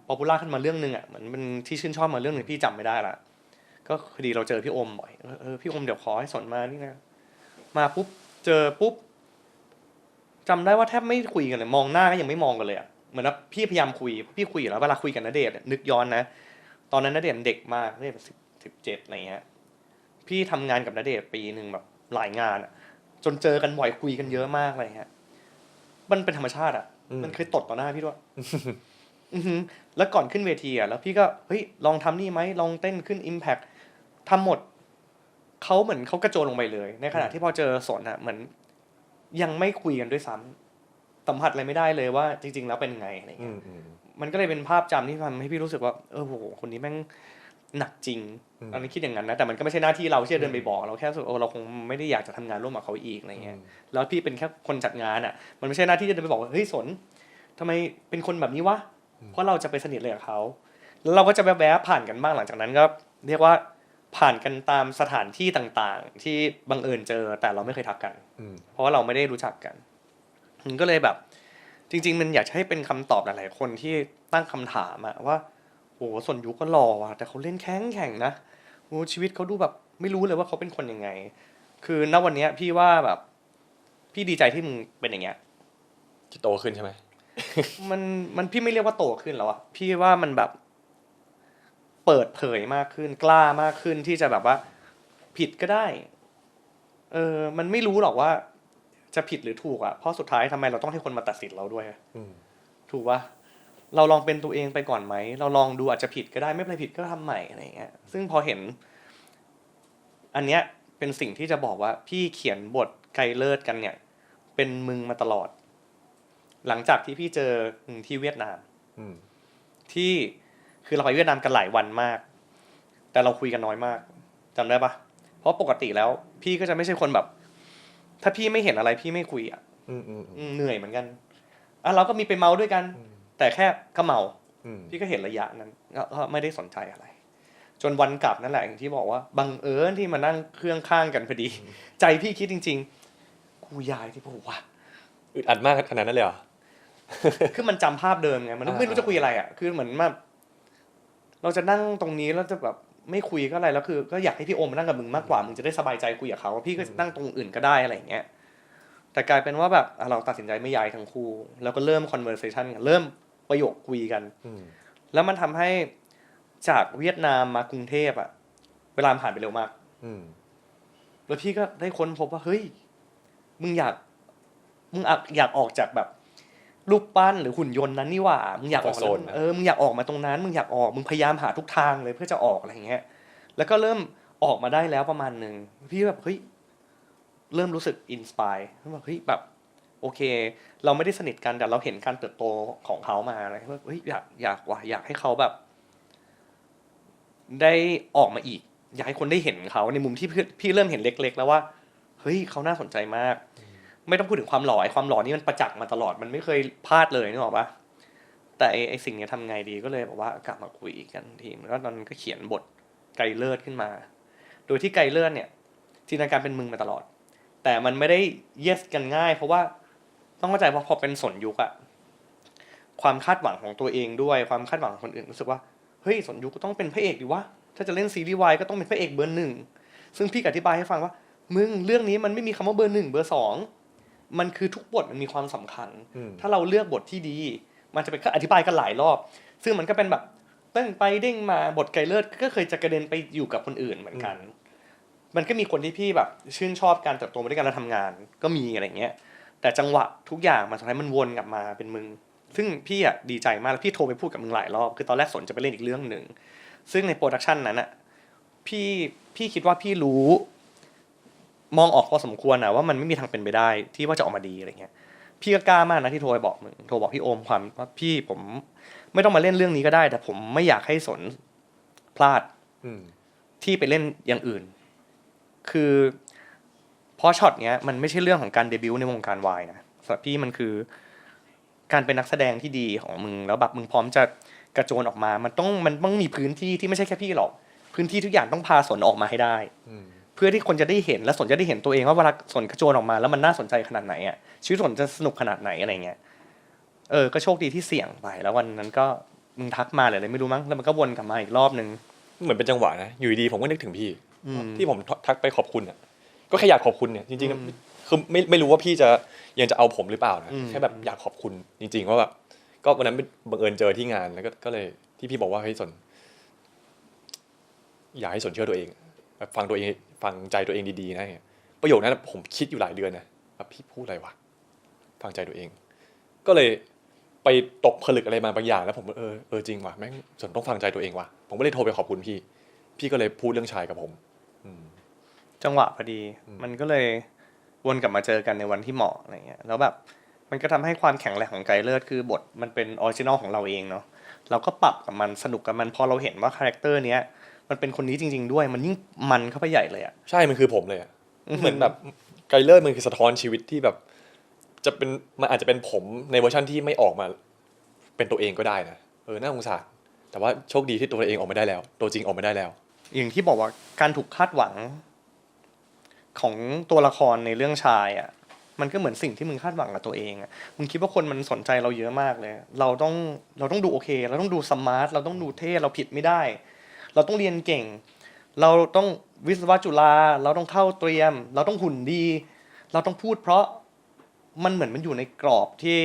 ป๊อปปูล่าขึ้นมาเรื่องนึงอ่ะเหมือนมันที่ชื่นชอบมาเรื่องนึงพี่จำไม่ได้ละก็พอดีเราเจอพี่โอมบ่อยพี่โอมเดี๋ยวขอให้สนมานี่นะมาปุ๊บเจอปุ๊บจำได้ว่าแทบไม่คุยกันเลยมองหน้าก็ยังไม่มองกันเลยอ่ะเหมือนว่าพี่พยายามคุยพี่คุยอยู่แล้วเวลาคุยกันณเดชน์นึกย้อนนะตอนนั้นณเดชน์เด็กมากณเดชน์17อะไรเงี้ยพี่ทำงานกับณเดชน์ปีนึงแบบหลายงานอ่ะจนเจอกันบ่อยคุยกันเยอะมากอะไรเงี้ยมันเป็นธรรมชาติอ่ะมันเคยตดต่อหน้าพี่ด้วย แล้วก่อนขึ้นเวทีอ่ะแล้วพี่ก็เฮ้ยลองทำนี่ไหมลองเต้นขึ้น Impact ทำหมดเขาเหมือนเขากระโจนลงไปเลยในขณะที่พอเจอสนอ่ะเหมือนยังไม่คุยกันด้วยซ้ำสัมผัสอะไรไม่ได้เลยว่าจริงๆแล้วเป็นไงอะไรเงี้ยมันก็เลยเป็นภาพจำที่ทำให้พี่รู้สึกว่าโหคนนี้แม่งหนักจริงอันนี้คิดอย่างนั้นนะแต่มันก็ไม่ใช่หน้าที่เราที่จะเดินไปบอกเราแค่รู้สึกเราคงไม่ได้อยากจะทำงานร่วมกับเขาอีกอะไรเงี้ยแล้วพี่เป็นแค่คนจัดงานอ่ะมันไม่ใช่หน้าที่จะเดินไปบอกว่าเฮ้ยสนทำไมเป็นคนแบบนี้วะเพราะเราจะไปสนิทเลยกับเขาแล้วเราก็จะแวบๆผ่านกันบ้างหลังจากนั้นก็เรียกว่าผ่านกันตามสถานที่ต่างๆที่บังเอิญเจอแต่เราไม่เคยทักกันเพราะว่าเราไม่ได้รู้จักกันมันก็เลยแบบจริงๆมันอยากให้เป็นคำตอบหลายๆคนที่ตั้งคำถามอะว่าโอ้ส่วนยุคก็หล่อว่ะแต่เขาเล่นแข่งนะโอ้ชีวิตเขาดูแบบไม่รู้เลยว่าเขาเป็นคนยังไงคือณวันนี้พี่ว่าแบบพี่ดีใจที่มึงเป็นอย่างเงี้ยจะโตขึ้นใช่ไหม มันพี่ไม่เรียกว่าโตขึ้นแล้วอะพี่ว่ามันแบบเปิดเผยมากขึ้นกล้ามากขึ้นที่จะแบบว่าผิดก็ได้มันไม่รู้หรอกว่าจะผิดหรือถูกอะเพราะสุดท้ายทำไมเราต้องให้คนมาตัดสินเราด้วยถูกปะเราลองเป็นตัวเองไปก่อนไหมเราลองดูอาจจะผิดก็ได้ไม่เป็นไรผิดก็ทำใหม่อะไรเงี้ยซึ่งพอเห็นอันเนี้ยเป็นสิ่งที่จะบอกว่าพี่เขียนบทไกลเลิศกันเนี่ยเป็นมึงมาตลอดหลังจากที่พี่เจอที่เวียดนามที่คือเราไปเวียดนามกันหลายวันมากแต่เราคุยกันน้อยมากจำได้ปะเพราะปกติแล้วพี่ก็จะไม่ใช่คนแบบถ้าพี่ไม่เห็นอะไรพี่ไม่คุยอ่ะเหนื่อยเหมือนกันเราก็มีไปเมาด้วยกันแต่แค่ก็เมาพี่ก็เห็นระยะนั้นก็ไม่ได้สนใจอะไรจนวันกลับนั่นแหละอย่างที่บอกว่าบังเอิญที่มานั่งเครื่องข้างกันพอดีใจพี่คิดจริงๆกูย้ายที่บอกว่าอึดอัดมากขนาดนั้นเลยเหรอ คือมันจำภาพเดิมไงมันไม่รู้จะคุยอะไรอ่ะคือเหมือนแบบเราจะนั่งตรงนี้แล้วจะแบบไม่คุยก็อะไรแล้วคือก็อยากให้พี่โอมมานั่งกับมึงมากกว่ามึงจะได้สบายใจคุยกับเขาพี่ก็นั่งตรงอื่นก็ได้อะไรอย่างเงี้ยแต่กลายเป็นว่าแบบเราตัดสินใจไม่ย้ายทั้งคู่แล้วก็เริ่ม conversation กันเริ่มประโยคคุยกันแล้วมันทำให้จากเวียดนามมากรุงเทพอ่ะเวลาผ่านไปเร็วมากแล้วพี่ก็ได้ค้นพบว่าเฮ้ยมึงอยากออกจากแบบรูปปั้นหรือหุ่นยนต์นั้นนี่หว่ามึงอยากออกมึงอยากออกมาตรงนั้นมึงอยากออกมึงพยายามหาทุกทางเลยเพื่อจะออกอะไรเงี้ยแล้วก็เริ่มออกมาได้แล้วประมาณนึงพี่แบบเฮ้ยเริ่มรู้สึกอินสไปร์แบบเฮ้ยแบบโอเคเราไม่ได้สนิทกันแต่เราเห็นการเติบโตของเขามาอะไรแบบเฮ้ยอยากให้เขาแบบได้ออกมาอีกอยากให้คนได้เห็นเขาในมุมที่พี่เริ่มเห็นเล็กๆแล้วว่าเฮ้ยเขาน่าสนใจมาก ไม่ต้องพูดถึงความหล่อความหล่อนี่มันประจักษ์มาตลอดมันไม่เคยพลาดเลยนึกออกปะแต่ไอ้สิ่งนี้ทำไงดีก็เลยบอกว่ากลับมาคุยกันทีมแล้วตอนนั้นก็เขียนบทไกลเลิศขึ้นมา โดยที่ไกลเลิศเนี่ยจินตนาการเป็นมึงมาตลอดแต่มันไม่ได้เยสกันง่ายเพราะว่าต้องเข้าใจว่าพอเป็นสนยุคอะความคาดหวังของตัวเองด้วยความคาดหวังของคนอื่นรู้สึกว่าเฮ้ยสนยุคก็ต้องเป็นพระเอกดิวะถ้าจะเล่นซีรีส์วายก็ต้องเป็นพระเอกเบอร์ 1ซึ่งพี่อธิบายให้ฟังว่ามึงเรื่องนี้มันไม่มีคำว่าเบอร์ 1เบอร์ 2มันคือทุกบทมันมีความสำคัญถ้าเราเลือกบทที่ดีมันจะเป็นอธิบายกันหลายรอบซึ่งมันก็เป็นแบบเต้นไปเด้งมาบทไกลเลิศก็เคยจะกระเด็นไปอยู่กับคนอื่นเหมือนกันมันก็มีคนที่พี่แบบชื่นชอบการเติบโตมาด้วยกันแล้วทำงานก็มีอะไรเงี้ยแต่จังหวะทุกอย่างมันสุดท้ายมันวนกลับมาเป็นมึงซึ่งพี่อ่ะดีใจมากแล้วพี่โทรไปพูดกับมึงหลายรอบคือตอนแรกสนจะไปเล่นอีกเรื่องนึงซึ่งในโปรดักชันนั้นอ่ะพี่คิดว่าพี่รู้มองออกพอสมควรนะว่ามันไม่มีทางเป็นไปได้ที่ว่าจะออกมาดีอะไรเงี้ยพี่ก็กล้ามากนะที่โทรไปบอกมึงโทรบอกพี่โอมความว่าพี่ผมไม่ต้องมาเล่นเรื่องนี้ก็ได้แต่ผมไม่อยากให้สนพลาดที่ไปเล่นอย่างอื่นคือเพราะช็อตเนี้ยมันไม่ใช่เรื่องของการเดบิวต์ในวงการวายนะสำหรับพี่มันคือการเป็นนักแสดงที่ดีของมึงแล้วแบบมึงพร้อมจะกระโจนออกมามันต้องมีพื้นที่ที่ไม่ใช่แค่พี่หรอกพื้นที่ทุกอย่างต้องพาสนออกมาให้ได้เพื่อที่คนจะได้เห็นและสนจะได้เห็นตัวเองว่าเวลาสนกระโจนออกมาแล้วมันน่าสนใจขนาดไหนอ่ะชีวิตสนจะสนุกขนาดไหนอะไรเงี้ยก็โชคดีที่เสี่ยงไปแล้ววันนั้นก็มึงทักมาเลยอะไรไม่รู้มั้งแล้วมันก็วนกลับมาอีกรอบนึงเหมือนเป็นจังหวะนะอยู่ดีผมก็นึกถึงพี่ที่ผมทักไปขอบคุณอ่ะก็แค่อยากขอบคุณเนี่ยจริงๆคือไม่รู้ว่าพี่จะยังจะเอาผมหรือเปล่านะแค่แบบอยากขอบคุณจริงๆว่าแบบก็วันนั้นบังเอิญเจอที่งานแล้วก็เลยที่พี่บอกว่าให้สนอยากให้สนเชื่อตัวเองแบบฟังตัวเองฟังใจตัวเองดีๆนะเนี่ยประโยคนั้นผมคิดอยู่หลายเดือนนะแบบพี่พูดอะไรวะฟังใจตัวเองก็เลยไปตกผลึกอะไรมาบางอย่างแล้วผมจริงว่ะแม่งสนต้องฟังใจตัวเองว่ะผมก็เลยโทรไปขอบคุณพี่ก็เลยพูดเรื่องชายกับผมจังหวะพอดีมันก็เลยวนกลับมาเจอกันในวันที่เหมาะอะไรเงี้ยแล้วแบบมันก็ทำให้ความแข็งแรงของไกลเลิศคือบทมันเป็นออริจินอลของเราเองเนาะเราก็ปรับกับมันสนุกกับมันพอเราเห็นว่าคาแรคเตอร์เนี้ยมันเป็นคนนี้จริงๆด้วยมันยิ่งมันเข้าไปใหญ่เลยอ่ะใช่มันคือผมเลยอ่ะเหมือนแบบไกลเลิศมันคือสะท้อนชีวิตที่แบบจะเป็นมันอาจจะเป็นผมในเวอร์ชันที่ไม่ออกมาเป็นตัวเองก็ได้นะน่าสงสารแต่ว่าโชคดีที่ตัวเองออกมาได้แล้วตัวจริงออกมาได้แล้วอย่างที่บอกว่าการถูกคาดหวังของตัวละครในเรื่องชายอ่ะมันก็เหมือนสิ่งที่มึงคาดหวังกับตัวเองอ่ะมึงคิดว่าคนมันสนใจเราเยอะมากเลยเราต้องดูโอเคเราต้องดูสมาร์ทเราต้องดูเท่เราผิดไม่ได้เราต้องเรียนเก่งเราต้องวิศวะจุฬาเราต้องเข้าเตรียมเราต้องหุ่นดีเราต้องพูดเพราะมันเหมือนมันอยู่ในกรอบที่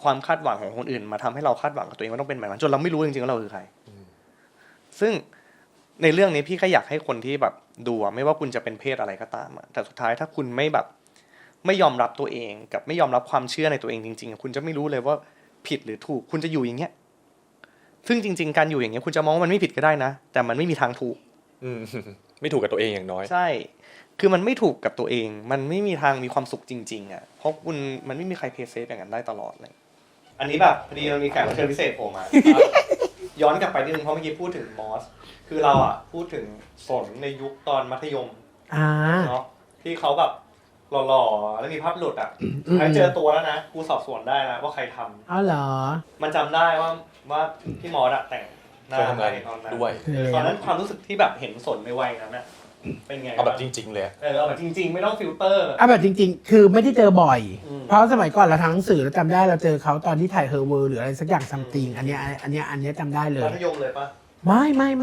ความคาดหวังของคนอื่นมาทำให้เราคาดหวังกับตัวเองว่าต้องเป็นแบบนั้นจนเราไม่รู้จริงๆว่าเราคือใครซึ่งในเรื่องนี้พี่ก็อยากให้คนที่แบบดูไม่ว่าคุณจะเป็นเพศอะไรก็ตามแต่สุดท้ายถ้าคุณไม่แบบไม่ยอมรับตัวเองกับไม่ยอมรับความเชื่อในตัวเองจริงๆคุณจะไม่รู้เลยว่าผิดหรือถูกคุณจะอยู่อย่างเงี้ยซึ่งจริงๆการอยู่อย่างเงี้ยคุณจะมองว่ามันไม่ผิดก็ได้นะแต่มันไม่มีทางถูกไม่ถูกกับตัวเองอย่างน้อยใช่คือมันไม่ถูกกับตัวเองมันไม่มีทางมีความสุขจริงๆอ่ะเพราะคุณมันไม่มีใครเพย์เซฟอย่างนั้นได้ตลอดเลยอันนี้แบบพอดีเรามีแขกรับเชิญพิเศษโผล่มา ย้อนกลับไปนิดนึงเพราะเมื่อกี้พูดถึงมอสคือเราอ่ะพูดถึงสนในยุคตอนมัธยมเนาะที่เขาแบบหล่อๆแล้วมีภาพหลุดอ่ะใครเจอตัวแล้วนะกูสอบสวนได้นะว่าใครทำอ๋อเหรอมันจำได้ว่าพี่มอสอะแต่งหน้าอะไรตอนนั้นด้วยตอนนั้นความรู้สึกที่แบบเห็นสนในวัยนั้นนะเป็นไงเอาแบบจริงๆเลยเอาแบบจริงๆไม่ต้องฟิลเตอร์เอาแบบจริงๆคือไม่ได้เจอบ่อยเพราะสมัยก่อนเราทำหนังสือเราจำได้เราเจอเขาตอนที่ถ่ายเฮอร์เวิร์หรืออะไรสักอย่างซัมติงอันเนี้ยจำได้เลยมัธยมเลยปะไ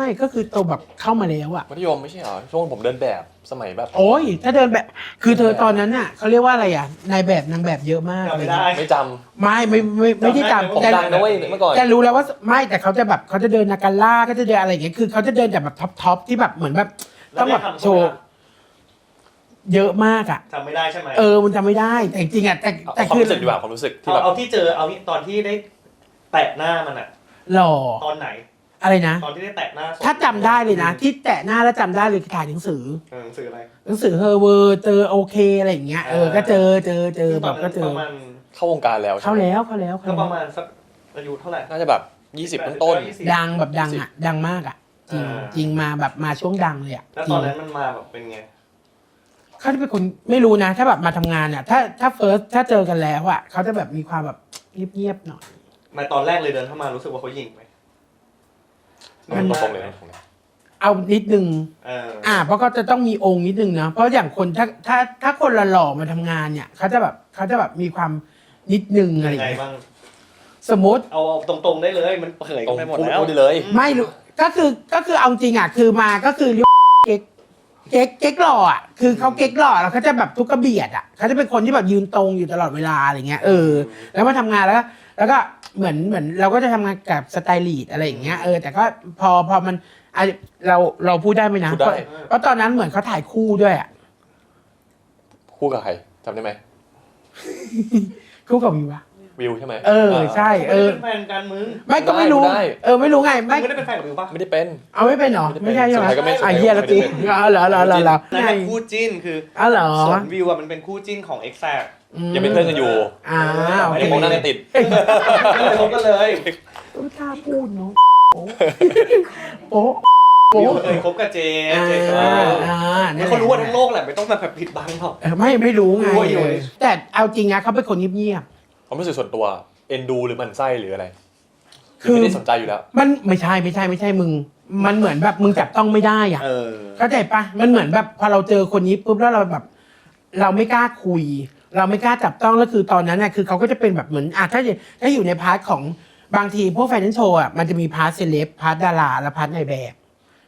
ม่ก็คือโตแบบเข้ามาแล้วอะมัธยมไม่ใช่เหรอช่วงผมเดินแบบสมัยแบบโอ้ยถ้าเดินแบบคือเธอตอนนั้นน่ะเขาเรียกว่าอะไรอ่ะนายแบบนางแบบเยอะมากเลยไม่จำไม่ได้จำแต่ดังนะเว้ยเมื่อก่อนแต่รู้แล้วว่าไม่แต่เขาจะแบบเขาจะเดินนาการล่าก็จะเดินอะไรอย่างเงี้ยคือเขาจะเดินแบบท็อปที่แบบเหมือนแบบต้องแบบโชว์เยอะมากอ่ะจำไม่ได้ใช่ไหมมันจำไม่ได้แต่จริงอ่ะแต่ความรู้สึกดีกว่าความรู้สึกที่แบบเอาที่เจอเอาตอนที่ได้แตะหน้ามันอ่ะหล่อตอนไหนอะไรนะตอนที่ได้แตะหน้าถ้าจำได้เลยนะที่แตะหน้าแล้วจำได้เลยถ่ายหนังสือหนังสืออะไรหนังสือเฮอร์เวอร์เจอโอเคอะไรอย่างเงี้ยก็เจอแบบก็เจอเข้าวงการแล้วเข้าแล้วก็ประมาณสักอายุเท่าไหร่น่าจะแบบ20ต้นดังแบบดังอ่ะดังมากอ่ะจริงมาแบบมาช่วงดังเลยอ่ะแล้วตอนนั้นมันมาแบบเป็นไง เขาจะเป็นคนไม่รู้นะ ถ้าแบบมาทำงานเนี่ยถ้าเฟิร์สถ้าเจอกันแล้วอ่ะเขาจะแบบมีความแบบเงียบๆหน่อย มาตอนแรกเลยเดินเข้ามารู้สึกว่าเขายิงไหม มันตรงเลยตรงเลย เอานิดนึง ๆ เพราะก็จะต้องมีองค์นิดนึงนะเพราะอย่างคนถ้าคนหล่อๆมาทำงานเนี่ยเขาจะแบบมีความนิดนึงอะไรอ ยั ย่าง งไง เงี้ย บ้าง สมมติ เอาตรงๆได้เลยมันเผยกันไปหมดแล้ว พูดได้เลย ไม่รู้ก็คือเอาจริงอ่ะคือมาก็คือเก๊กหล่ออ่ะคือเขาเก๊กหล่อแล้วเขาจะแบบทุกกระเบียดอ่ะเขาจะเป็นคนที่แบบยืนตรงอยู่ตลอดเวลาอะไรเงี้ยแล้วมาทำงานแล้วก็เหมือนเราก็จะทำงานกับสไตลิสต์อะไรอย่างเงี้ยแต่ก็พอมันเราพูดได้ไหมนะ พูดได้ เพราะตอนนั้นเหมือนเขาถ่ายคู่ด้วยอ่ะ คู่กับใครจำได้ไหม คู่กับวิวะ วิวใช่ไหม ใช่ ไม่ได้เป็นแฟนกันมึง ไม่ก็ไม่รู้ ได้ ไม่รู้ไง มึง ไม่ ไม่ได้เป็นแฟนกับวิวปะ ไม่ได้เป็น เอาไม่เป็นเหรอไม่ใช่ใช่ไหม สุดท้ายก็ไม่ ไอ้เหี้ยละกู ไม่ได้เป็น เหรอ นั่น ไง แหละคู่จิ้นคือ เหรอ ส่วนวิวอะมันเป็นคู่จิ้นของ Exact ยังเป็นเพื่อนกันอยู่ โอ ไม่ เค ได้มองหน้ากันติด ก็เลยคบกันเลย ไม่กล้าพูดเนาะโป๊ะ วิวเคยคบกับเจกับวิว นั่นแหละ เขารู้ว่าทั้งโลกแหละไม่ต้องมาแบบผิดบังหรอก ไม่รู้ไง รู้ว่าอยู่ แต่เอาจริงนะเขาเป็นคนเงียบ ความรู้สึกส่วนตัวเอ็นดูหรือหมันไส้หรืออะไร คือ ไม่ได้สนใจอยู่แล้ว มันไม่ใช่มึง มันเหมือนแบบมึงจับต้องไม่ได้อ่ะ เข้าใจปะมันเหมือนแบบพอเราเจอคนนี้ปุ๊บแล้วเราแบบ เราไม่กล้าคุย เราไม่กล้าจับต้องแล้วคือตอนนั้นน่ะคือเขาก็จะเป็นแบบเหมือนถ้าอยู่ในพาร์ทของบางทีพวกแฟชั่นโชว์อ่ะมันจะมีพาร์ทเซเลบพาร์ทดาราและพาร์ทในแบบ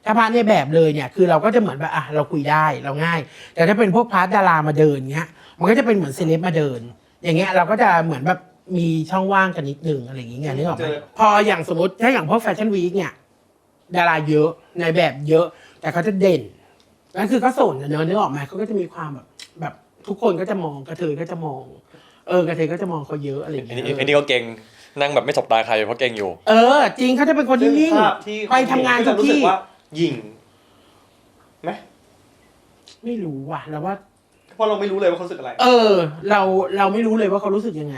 ถ้าพาร์ทในแบบเลยเนี่ยคือเราก็จะเหมือนแบบเราคุยได้เราง่าย แต่ถ้าเป็นพวกพาร์ทดารามาเดินเงี้ย มันก็จะเป็นเหมือนเซเลบมาเดิน อย่างเงี้ยเราก็จะเหมือนแบบมีช่องว่างกันนิดนึงอะไรอย่างเงี้ยนึกออกไหมพออย่างสมมติถ้าอย่างพวกแฟชั่นวีคเนี่ยดาราเยอะในแบบเยอะ แต่เขาจะเด่นนั่นคือเขาโสดนะเนอะนึกออกไหมเขาก็จะมีความแบบทุกคนก็จะมองกระเทยก็จะมองกระเทยก็จะมองเขาเยอะอะไรอย่าง อัน เงี้ นี้ ย อันนี้ก็เก่งนั่งแบบไม่สบตาใครเพราะเก่งอยู่ จริงเขาจะเป็นคนที่นิ่ง ภาพที่ ไปทำงานทุก รู้สึ ที่ กว่ายิงไหม ไม่รู้ว่ะแล้วว่า เพราะเราไม่รู้เลยว่าเขารู้สึกอะไร เราไม่รู้เลยว่าเขารู้สึกยังไง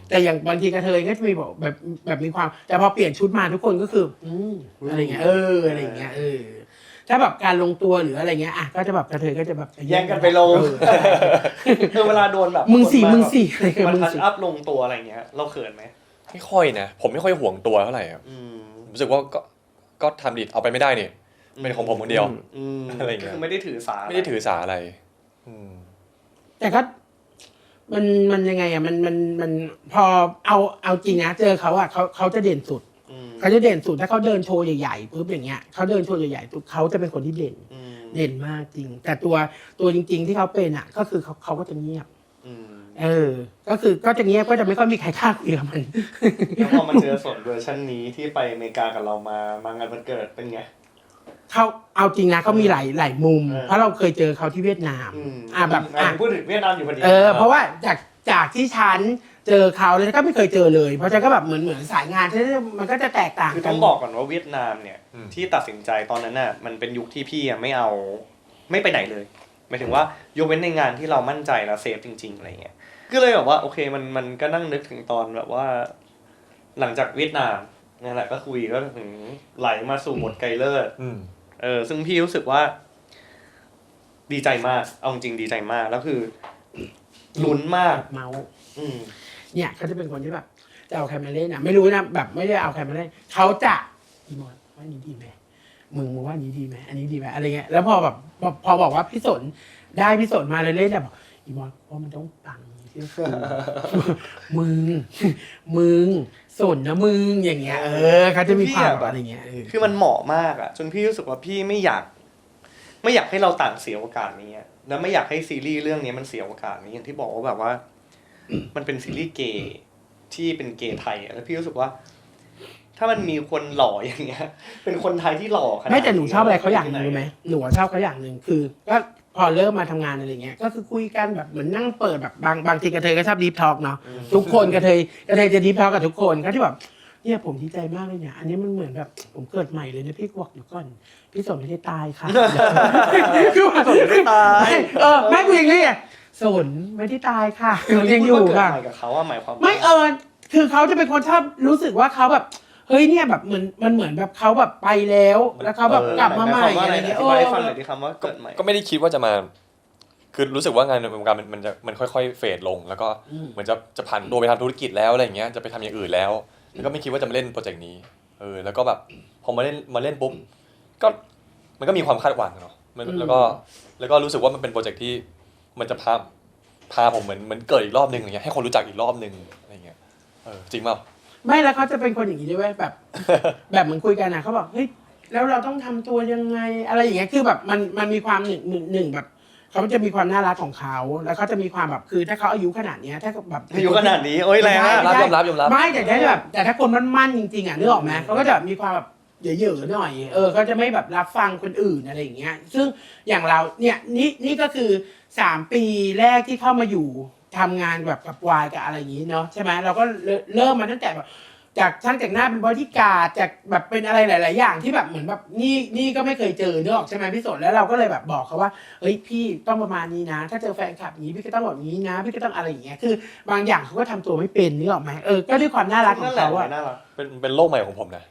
แต่อย่างบางทีกระเทยก็จะมีบอกแบบมีความ แต่พอเปลี่ยนชุดมาทุกคนก็คืออะไรเงี้ยอะไรเงี้ยถ้าแบบการลงตัวหรืออะไรเงี้ยก็จะแบบกระเทยก็จะแบบ แย่งกันไปลง เวลาโดนแบบ มึงสี่ คนา อะไรเงี้ย มัน มึง ทัช สี่ อัพลงตัวอะไรเงี้ย เราเขินไหม ไม่ค่อยนะ ผมไม่ค่อยห่วงตัวเท่าไหร่ครับรู้สึกว่าก็ทำดิเอาไปไม่ได้นี่เป็นของผมคนเดียว อะไรเงี้ย คือไม่ได้ถือสา ไม่ได้ถือสาอะไร แต่ก็มันยังไงมันพอเอาจริงนะเจอเขาเขาจะเด่นสุดเขาจะเด่นสุดถ้าเขาเดินโชว์ใหญ่ๆปุ๊บอย่างเงี้ยเขาเดินโชว์ใหญ่ๆปุ๊บเขาจะเป็นคนที่เด่นมากจริง แต่ตัวจริง ๆ ที่เขาเป็นก็คือเขาก็จะเงียบก็จะเงียบก็จะไม่ค่อยมีใครกล้าคุยกับมัน แล้วพอมาเจอสนเวอร์ชันนี้ที่ไปอเมริกากับเรามางานวันเกิดเป็นไง เขาเอาจริงนะเขามีหลายมุม เพราะเราเคยเจอเขาที่เวียดนามแบบ พูดถึงเวียดนามอยู่พอดี เพราะว่าจากที่ฉันเจอเขาแล้วก็ไม่เคยเจอเลย เพราะฉันก็แบบเหมือนสายงานที่มันก็จะแตกต่าง คือ กั ต้ น องบอกก่อนว่าเวียดนามเนี่ย อืม ที่ตัดสินใจตอนนั้นน่ะมันเป็นยุคที่พี่ไม่ไปไหนเลยหมายถึงว่ายกเว้นในงานที่เรามั่นใจแล้วเซฟจริงๆอะไรเงี้ยก็เลยแบบว่าโอเคมันก็นั่งนึกถึงตอนแบบว่า หลังจากเวียดนามนี่นแหละก็คุยก็ถึงไหลมาสู่หมดไกลเลิศซึ่งพี่รู้สึกว่าดีใจมากเอาจริงดีใจมากแล้วคือลุ้นมาก เมาส์เนี่ยเขาจะเป็นคนที่แบบจะเอาใครมาเล่นไม่รู้นะแบบไม่ได้เอาใครมาเล่นเขาจะอีมอนว่านี้ดีไหมมึงว่านี้ดีไหมอันนี้ดีไหมอะไรเงี้ยแล้วพอแบบพอบอกว่าพี่สนได้พี่สนมาเลยเล่นแต่บอกอีมอนว่ามันต้องปังเชื่อกูมึงสนนะมึงอย่างเงี้ยเขาจะมีความแบบอะไรเงี้ยคือมันเหมาะมากอ่ะจนพี่รู้สึกว่าพี่ไม่อยากให้เราต่างเสียโอกาสนี้แล้วไม่อยากให้ซีรีส์เรื่องนี้มันเสียโอกาสนี้อย่างที่บอกว่าแบบว่า มันเป็นซีรีส์เกย์ที่เป็นเกย์ไทยแล้วพี่รู้สึกว่า ถ้ามันมีคนหล่ออย่างเงี้ย เป็นคนไทยที่หล่อขนาด ไม่แต่หนูชอบอะไรเขาอย่างหนึงรู้ไหมหนูชอบเขาอย่างหนึ่งคือก็พอเริ่มมาทำงานอะไรเงี้ยก็คือคุยกันแบบเหมือนนั่งเปิดแบบบางทีกระเทยก็ชอบดีฟทอล์กเนาะทุกคนกระเทยจะดีฟทอล์กกับทุกคนก็ที่แบบเนี่ยผมดีใจมากเลยเนี่ยอันนี้มันเหมือนแบบผมเกิดใหม่เลยนะพี่กวกเดี๋ยวก่อนพี่สนไม่ได้ตายค่ะคือว่า สนไม่ได้ตาย แม่กูยังเรียกสนไม่ได้ตายค่ะยังอยู่ค่ะ เกิดใหม่กับเขาว่าหมายความว่า ไม่คือเขาจะเป็นคนชอบรู้สึกว่าเขาแบบเฮ้ยเนี่ยแบบมันเหมือนแบบเขาแบบไปแล้วเขาแบบกลับมาใหม่อะไรเงี้ย อธิบายให้ฟังหน่อยดิคำว่าเกิดใหม่ ก็ไม่ได้คิดว่าจะมา คือรู้สึกว่างานในวงการมันค่อยๆเฟดลง แล้วก็เหมือนจะผ่านตัวไปทำธุรกิจแล้วอะไรอย่างเงี้ยจะไปทำอย่างอื่นแล้วก็ไม่คิดว่าจะมาเล่นโปรเจกต์นี้แล้วก็แบบพอมาเล่นปุ๊บก็มันก็มีความคาดหวังเนาะแล้วก็รู้สึกว่ามันเป็นโปรเจกต์ที่มันจะพาผมเหมือนเกิดอีกรอบนึงอะไรเงี้ยให้คนรู้จักอีกรอบนึงอะไรเงี้ยจริงเปล่า ไม่แล้วเขาจะเป็นคนอย่างนี้ด้วยเวยแบบ แบบเหมือนคุยกันนะเขาบอกเฮ้ยแล้วเราต้องทำตัวยังไงอะไรอย่างเงี้ยคือแบบมันมีความหนึ่งแบบเขาจะมีความน่ารักของเขาแล้วเขาจะมีความแบบคือถ้าเขาอายุขนาดเนี้ยถ้าแบบ อายุขนาดนี้โอ้ยแรงอะ ไม่ได้ ยอมรับ ไม่แต่ถ้าคนมั่นๆจริงๆอ่ะนึกออกไหมเขาก็จะมีความแบบเหย่อๆหน่อยเขาจะไม่แบบรับฟังคนอื่นอะไรอย่างเงี้ยซึ่งอย่างเราเนี่ยนี่ก็คือ3 ปีแรกที่เข้ามาอยู่ทำงานแบบกับวายกับอะไรอย่างงี้เนาะใช่ไหมเราก็เริ่มมาตั้งแต่แบบจากช่างแต่งหน้าเป็นบอดี้การ์ดจากแบบเป็นอะไรหลายๆอย่างที่แบบเหมือนแบบนี่ก็ไม่เคยเจอเนกออกใช่ไหมพี่สนแล้วเราก็เลยแบบบอกเขาว่าเฮ้ยพี่ต้องประมาณนี้นะ ถ้าเจอแฟนคลับอย่างนี้พี่ก็ต้องแบบนี้นะพี่ก็ต้องอะไรอย่างเงี้ยคือบางอย่างเขาก็ทำตัวไม่เป็นนึกออกไหมก็ด้วยความน่ารักของเขาอะ น่ารัก เป็นโลกใหม่ของผมนะ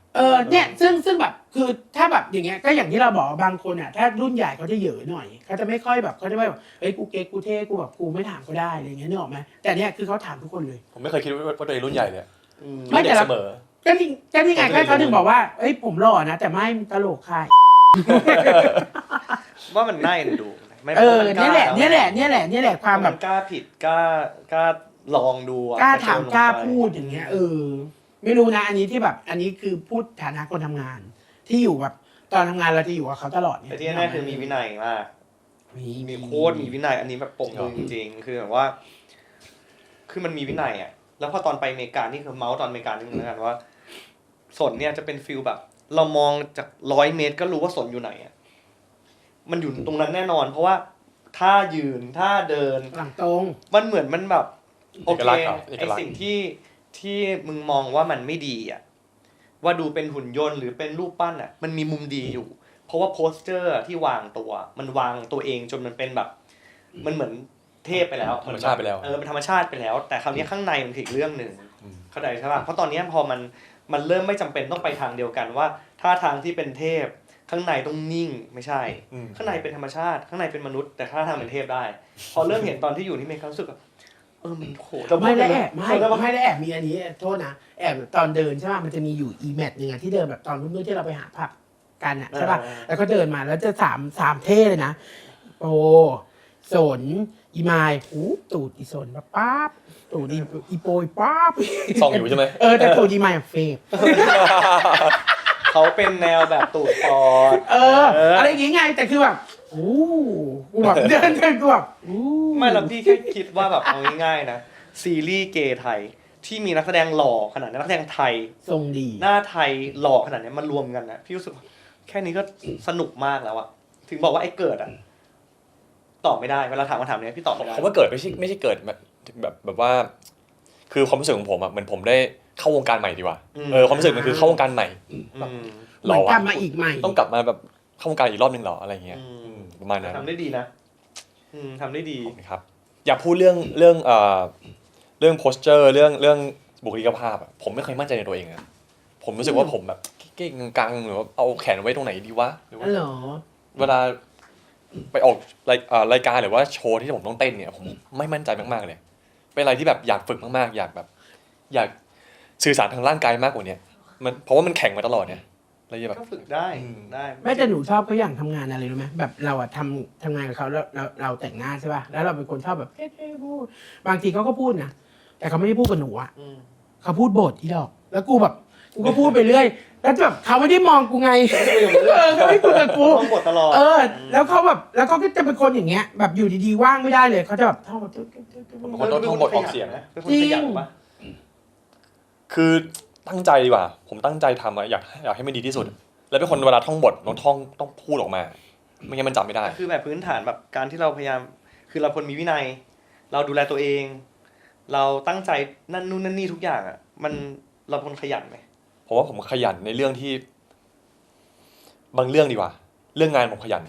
เนี่ยซึ่งแบบคือถ้าแบบอย่างเงี้ยก็อย่างที่เราบอกบางคนอ่ะถ้ารุ่นใหญ่เขาจะเหยอะหน่อยเขาจะไม่ค่อยแบบเขาจะไม่แบบเฮ้ยกูเก๊กกูเท่กูแบบกูไม่ถามก็ได้อะไรอย่างเงี้ยนึกออกไหมแต่เนี่ยคือเขาถามทุกคนเลย ผมไม่เคยคิดว่าตัวเองรุ่นใหญ่เลย ไม่แต่ เด็ก ละ เสมอ ก็นี่ไงก็เขาถึงบอกว่าเอ้ยผมหล่อนะแต่ไม่ตลกค่ะ ว่ามันน่าเอ็นดูไม่ เนี่ยแหละความแบบ กล้าผิดกล้าลองดูอะ กล้าถาม ไปเจอลงไป กล้าพูดอย่างเงี้ยไม่รู้นะอันนี้ที่แบบอันนี้คือพูดฐานะคนทำงาน ที่อยู่แบบตอนทำงานเราจะอยู่กับเขาตลอดเนี่ย แต่ที่แน่ๆคือมีวินัยมากมีโค้ดมีวินัยอันนี้แบบปกมือจริงๆคือแบบว่า คือมันมีวินัยอ่ะแล้วพอตอนไปอเมริกานี่คือเมาส์ตอนอเมริกานี่เหมือนกันว่าสนเนี่ยจะเป็นฟิลแบบ เรามองจาก100 เมตรก็รู้ว่าสนอยู่ไหนอ่ะมันอยู่ตรงนั้นแน่นอน เพราะว่าท่ายืนท่าเดิน หลังตรง มันเหมือนมันแบบโอ เอก เค ลักษณ์เหรอเอก ไอ ลักษณ์ สิ่งที่มึงมองว่ามันไม่ดีอ่ะว่าดูเป็นหุ่นยนต์หรือเป็นรูปปั้นอ่ะมันมีมุมดีอยู่ เพราะว่าโปสเจอร์ที่วางตัวมันวางตัวเองจนมันเป็นแบบ มันเหมือนเทพไปแล้ว ธรรมชาติไปแล้ว เป็นธรรมชาติไปแล้ว แต่คราวนี้ข้างในมันคืออีกเรื่องหนึ่งเข้าใจใช่ป่ะเพราะตอนนี้พอมันเริ่มไม่จำเป็นต้องไปทางเดียวกันว่าท่าทางที่เป็นเทพข้างในต้องนิ่งไม่ใช่ ข้างในเป็นธรรมชาติข้างในเป็นมนุษย์แต่ท่าทางเป็นเทพได้ พอเริ่มเห็นตอนที่อยู่ที่เมการู้สึกแบบมันโห ไม่ได้แอบไม่ได้แอบมีอันนี้โทษนะแอบตอนเดินใช่ป่ะมันจะมีอยู่อีแมทหนึ่งอะที่เดินแบบตอนรุ่นๆที่เราไปหาผับกันอะใช่ป่ะแล้วก็เดินมาแล้วจะสามเท่เลยนะโอ้สนอีมายหูตูดอีสนปั๊บตูดอีโปยปั๊บ ส่องอยู่ใช่ไหม แต่ตูดอีมายเฟก เขาเป็นแนวแบบตูดปอด อะไรอย่างงี้ไงแต่คือแบบโอ้กูแบบเดินกูแบบโอ้ ไม่แล้วพี่แค่คิดว่าแบบเอาง่ายๆนะซีรีส์เกย์ไทยที่มีนักแสดงหล่อขนาดนี้นักแสดงไทย ทรงดี หน้าไทยหล่อขนาดนี้มันรวมกันนะพี่รู้สึกว่าแค่นี้ก็สนุกมากแล้วอะถึงบอกว่าไอ้เกิดอะตอบไม่ได้เวลาถามคำถามเนี้ยพี่ตอบไม่ได้ ผมว่าเกิดไม่ใช่เกิดแบบว่า คือความรู้สึกของผมอะเหมือนผมได้เข้าวงการใหม่ดีกว่าความรู้สึกมันคือเข้าวงการใหม่ อืม เหมือนกลับมาอีกใหม่ ต้องกลับมาแบบเข้าวงการอีกรอบนึงเหรออะไรเงี้ยประมาณนั้น ทำได้ดีนะทำได้ดี ครับอยากพูดเรื่องโพสเจอร์เรื่องบุคลิกภาพอะผมไม่เคยมั่นใจในตัวเองนะผมรู้สึกว่าผมแบบเก่งกังหรือว่าเอาแขนไว้ตรงไหนดีวะหรือว่า เหรอ เวลาไปออกรายการหรือว่าโชว์ที่ผมต้องเต้นเนี่ยผมไม่มั่นใจมากๆเลยเป็นอะไรที่แบบอยากฝึกมากๆอยากสื่อสารทางร่างกายมากกว่านี้มันเพราะว่ามันแข่งมาตลอดเนี่ยเลยแบบ ก็ฝึกได้ได้ ไม่แต่หนูชอบเขาอย่างทำงานอะไรรู้ไหมแบบเราอะทำงานกับเขาแล้วเราแต่งหน้าใช่ป่ะแล้วเราเป็นคนชอบแบบเท่ๆพูดบางทีเขาก็พูดนะแต่เขาไม่ได้พูดกับหนูอะเขาพูดบทที่ดอก แล้วกูแบบกูก็พูดไปเรื่อยแล้วแบบเขาไม่ได้มองกูไงเขาไม่คุยกับกู ต้องบทตลอด แล้วเขาแบบแล้วเขาก็จะเป็นคนอย่างเงี้ยแบบอยู่ดีๆว่างไม่ได้เลยเขาจะแบบท่องแบบ คนต้องท่องบทออกเสียง นะเป็นคนขยันปะ คือตั้งใจดีกว่าผมตั้งใจทำอะอยากให้มันดีที่สุด แล้วเป็นคนเวลาท่องบทต้องพูดออกมาไม่งั้นมันจำไม่ได้ คือแบบพื้นฐานแบบการที่เราพยายามคือเราคนมีวินัย เราดูแลตัวเอง เราตั้งใจนั่นนู่นนั่นนี่ทุกอย่างอ่ะมันเราเป็นคนขยันไหม เพราะว่าผมขยันในเรื่องที่บางเรื่องดีกว่า เรื่องงานผมขยัน